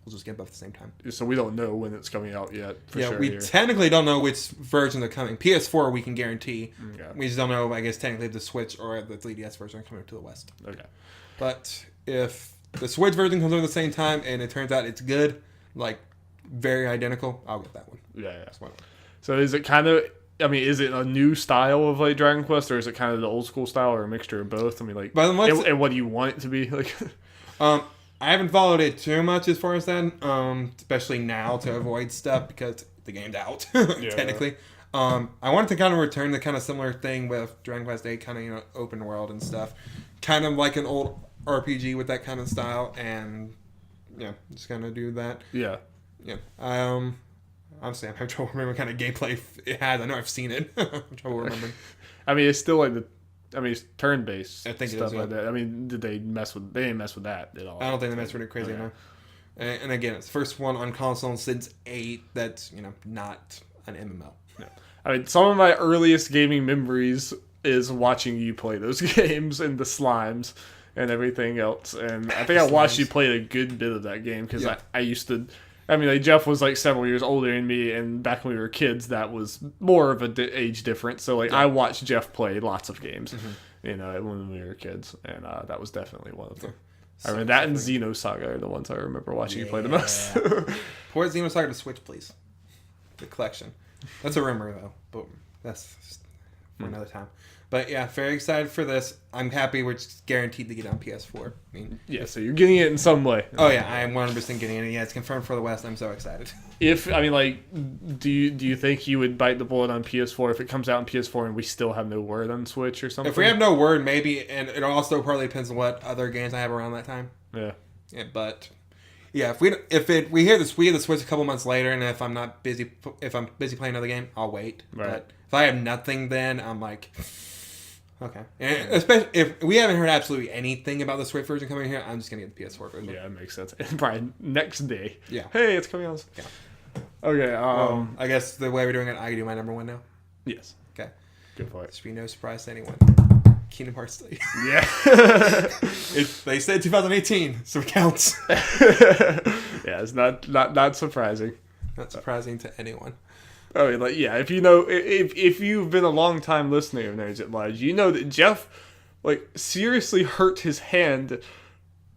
we'll just get both at the same time. So we don't know when it's coming out yet. We technically don't know which version they're coming. PS4 we can guarantee. Okay. We just don't know, I guess, technically if the Switch or the 3DS version are coming to the West. Okay. But if the Switch version comes out at the same time and it turns out it's good, very identical, I'll get that one. Yeah. So is it kind of... is it a new style of Dragon Quest, or is it kind of the old school style, or a mixture of both? And what do you want it to be like? I haven't followed it too much as far as that, especially now to avoid stuff because the game's out technically. I wanted to kind of return the kind of similar thing with Dragon Quest 8, kind of open world and stuff, kind of like an old RPG with that kind of style, and just kind of do that. Yeah. Honestly, I'm having trouble remembering what kind of gameplay it has. I know I've seen it. I'm trouble remembering. It's still it's turn-based. I think stuff it is, like that. Did they mess with? They didn't mess with that at all. I don't think they messed with it crazy enough. And again, it's the first one on console since 8 that's not an MMO. No. Some of my earliest gaming memories is watching you play those games and the slimes and everything else. And I think I watched you play a good bit of that game because I used to. Jeff was several years older than me, and back when we were kids, that was more of an age difference. So I watched Jeff play lots of games, when we were kids, and that was definitely one of them. I remember that and Xenosaga are the ones I remember watching you play the most. Port Xenosaga to Switch, please. The collection. That's a rumor though, but that's for another time. But yeah, very excited for this. I'm happy we're just guaranteed to get on PS4. So you're getting it in some way. Oh yeah, I am 100% getting it. Yeah, it's confirmed for the West. I'm so excited. Do you think you would bite the bullet on PS4 if it comes out on PS4 and we still have no word on Switch or something? If we have no word, maybe, and it also probably depends on what other games I have around that time. Yeah. But yeah, we hear the Switch a couple months later, and if I'm busy playing another game, I'll wait. Right. But if I have nothing, then I'm like. Okay. And especially if we haven't heard absolutely anything about the Switch version coming here, I'm just going to get the PS4 version. Yeah, it makes sense. Probably next day. Yeah. Hey, it's coming out. Yeah. Okay. I guess the way we're doing it, I can do my number 1 now. Yes. Okay. Good for it. There should be no surprise to anyone. Kingdom Hearts 3. Yeah. They said 2018, so it counts. Yeah, it's not surprising. Not surprising to anyone. If you've been a long time listener of Nerds at Large, you know that Jeff seriously hurt his hand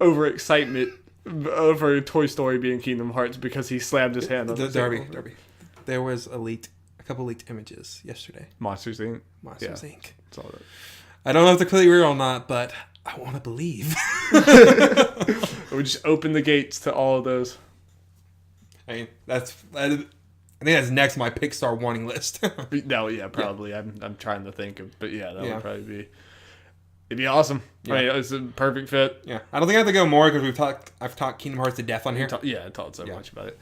over excitement over Toy Story being Kingdom Hearts because he slammed his hand on the Darby. There was a couple leaked images yesterday. Monsters Inc. Inc. It's all right. I don't know if they're clearly real or not, but I want to believe. We just open the gates to all of those. I think that's next on my Pixar warning list. No, yeah, probably. Yeah. I'm trying to think of, but yeah, that would probably be. It'd be awesome. Yeah. It's a perfect fit. Yeah, I don't think I have to go more because I've talked Kingdom Hearts to death on here. I talked so much about it.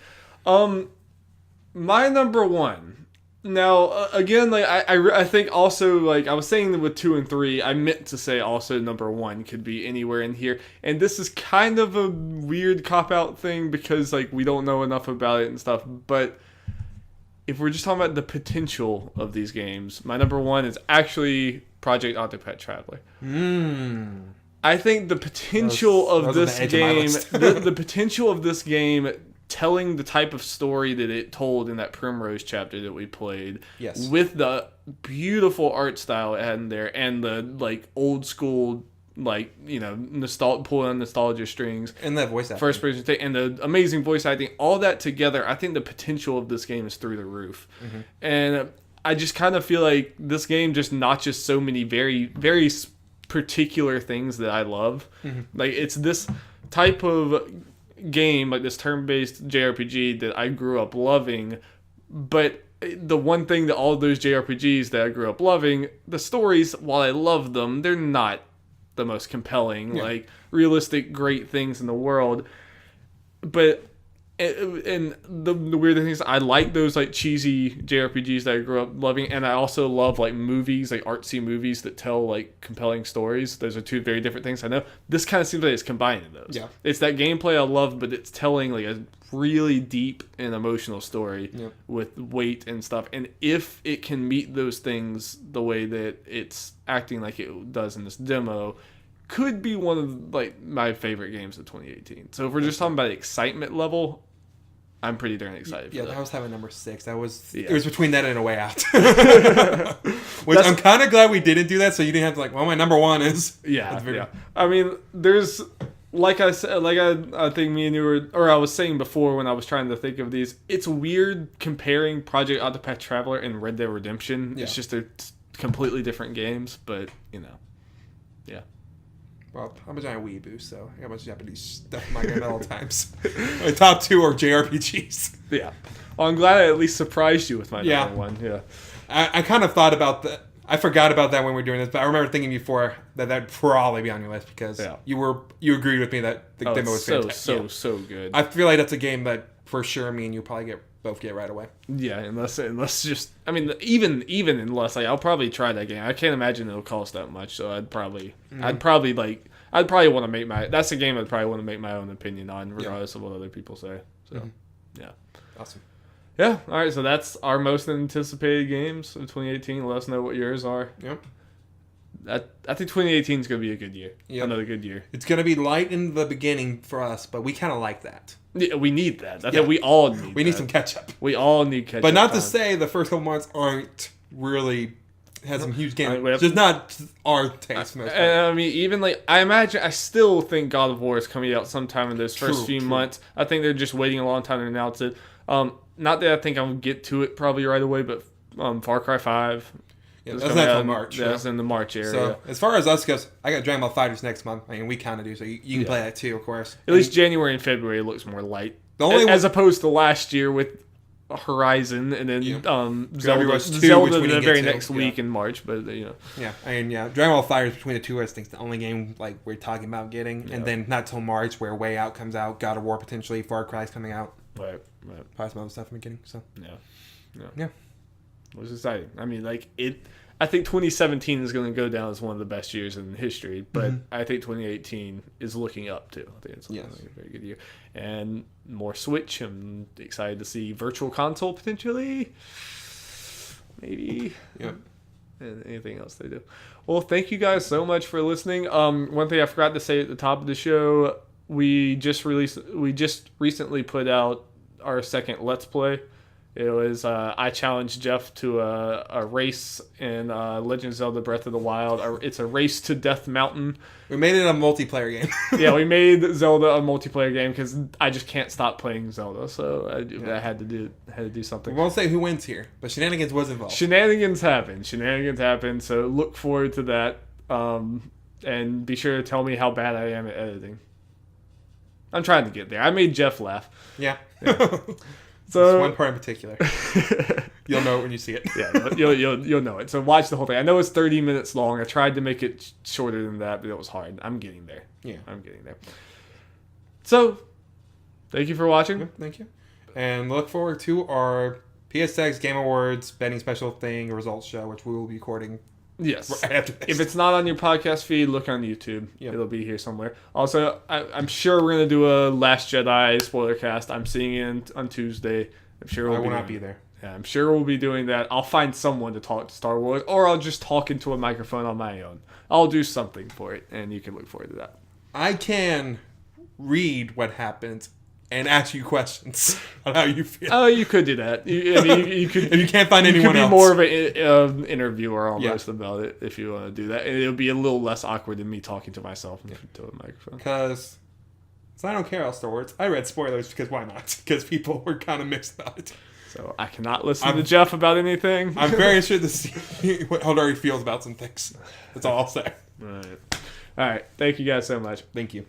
My number 1. Now, again, I think also I was saying that with 2 and 3, I meant to say also number 1 could be anywhere in here, and this is kind of a weird cop out thing because we don't know enough about it and stuff, but. If we're just talking about the potential of these games, my number 1 is actually Project Octopath Traveler. I think the potential of this game, the potential of this game telling the type of story that it told in that Primrose chapter that we played, yes, with the beautiful art style it had in there and the like old school, like, you know, pulling on nostalgia strings and that voice acting, first person thing, and the amazing voice acting, all that together, I think the potential of this game is through the roof. And I just kind of feel like this game just notches so many very, very particular things that I love. Like, it's this type of game, like this turn-based JRPG that I grew up loving, but the one thing that all of those JRPGs that I grew up loving, the stories, while I love them, they're not the most compelling, like realistic, great things in the world. But and the weird thing is, I like those like cheesy JRPGs that I grew up loving, and I also love like movies, like artsy movies that tell like compelling stories. Those are two very different things. I know this kind of seems like it's combining those. Yeah, it's that gameplay I love, but it's telling like a really deep and emotional story with weight and stuff. And if it can meet those things the way that it's acting like it does in this demo, could be one of like my favorite games of 2018. So if we're just talking about the excitement level, I'm pretty darn excited. Yeah, that was having number 6. That was it was between that and A Way Out. Which I'm kind of glad we didn't do that, so you didn't have to like, well, my number 1 is. Yeah. I mean, there's like I said, like I think me and you were, or I was saying before when I was trying to think of these. It's weird comparing Project Octopath Traveler and Red Dead Redemption. Yeah. It's just they're completely different games, but you know, yeah. Well, I'm a giant weeboo, so I got a bunch of Japanese stuff in my game at all times. My top 2 are JRPGs. Yeah. Well, I'm glad I at least surprised you with my number 1. Yeah. I kind of thought about that. I forgot about that when we were doing this, but I remember thinking before that that'd probably be on your list because you agreed with me that the demo was fantastic. So good. I feel like that's a game that for sure me and you probably both get right away. Yeah, unless just, I mean, even unless I'll probably try that game. I can't imagine it'll cost that much, so I'd probably want to make that's a game I'd probably want to make my own opinion on, regardless of what other people say. So, yeah. Awesome. Yeah, all right, so that's our most anticipated games of 2018. Let us know what yours are. Yep. I think 2018 is going to be a good year. Yep. Another good year. It's going to be light in the beginning for us, but we kind of like that. Yeah, we need that. I think we all need We need some catch-up. We all need catch-up. But not to say the first couple months aren't really... has some huge games. It's just not our taste. I mean, even like, I still think God of War is coming out sometime in those first few months. I think they're just waiting a long time to announce it. Not that I think I'll get to it probably right away, but Far Cry 5. Yeah, that's not until March. That's in the March area. So, as far as us goes, I got Dragon Ball FighterZ next month. I mean, we kind of do, so you can play that too, of course. At least January and February looks more light. As opposed to last year with Horizon and then Zelda the very next week in March, but you know. Yeah, I mean, Dragon Ball FighterZ between the two of us, I think, is the only game like we're talking about getting, and then not till March where Way Out comes out, God of War potentially, Far Cry's coming out, right. Probably some other stuff in the beginning. So yeah, it was exciting. I mean, like it. I think 2017 is going to go down as one of the best years in history, but I think 2018 is looking up too. I think it's looking like a very good year. And more Switch. I'm excited to see Virtual Console potentially. Maybe. Yeah. And anything else they do. Well, thank you guys so much for listening. One thing I forgot to say at the top of the show, we just recently put out our second Let's Play. It was I challenged Jeff to a race in Legend of Zelda Breath of the Wild. It's a race to Death Mountain. We made it a multiplayer game. Yeah, we made Zelda a multiplayer game because I just can't stop playing Zelda. So I had to do something. We won't say who wins here, but shenanigans was involved. Shenanigans happen. So look forward to that. And be sure to tell me how bad I am at editing. I'm trying to get there. I made Jeff laugh. Yeah. So, this one part in particular. You'll know it when you see it. Yeah, you'll know it. So watch the whole thing. I know it's 30 minutes long. I tried to make it shorter than that, but it was hard. I'm getting there. Yeah. I'm getting there. So, thank you for watching. Thank you. And look forward to our PSX Game Awards betting special thing, results show, which we will be recording. Yes. Right after this. If it's not on your podcast feed, look on YouTube. Yep. It'll be here somewhere. Also, I'm sure we're going to do a Last Jedi spoiler cast. I'm seeing it on Tuesday. I'm sure I will not be there. Yeah, I'm sure we'll be doing that. I'll find someone to talk to Star Wars, or I'll just talk into a microphone on my own. I'll do something for it, and you can look forward to that. I can read what happens and ask you questions on how you feel. Oh, you could do that. You could. If you can't find anyone else. You could be more of an interviewer almost about it if you want to do that. And it'll be a little less awkward than me talking to myself into a microphone. Because I don't care afterwards. I read spoilers because why not? Because people were kind of mixed about it. So I cannot listen to Jeff about anything. I'm very interested to see what Darby feels about some things. That's all I'll say. All right. Thank you guys so much. Thank you.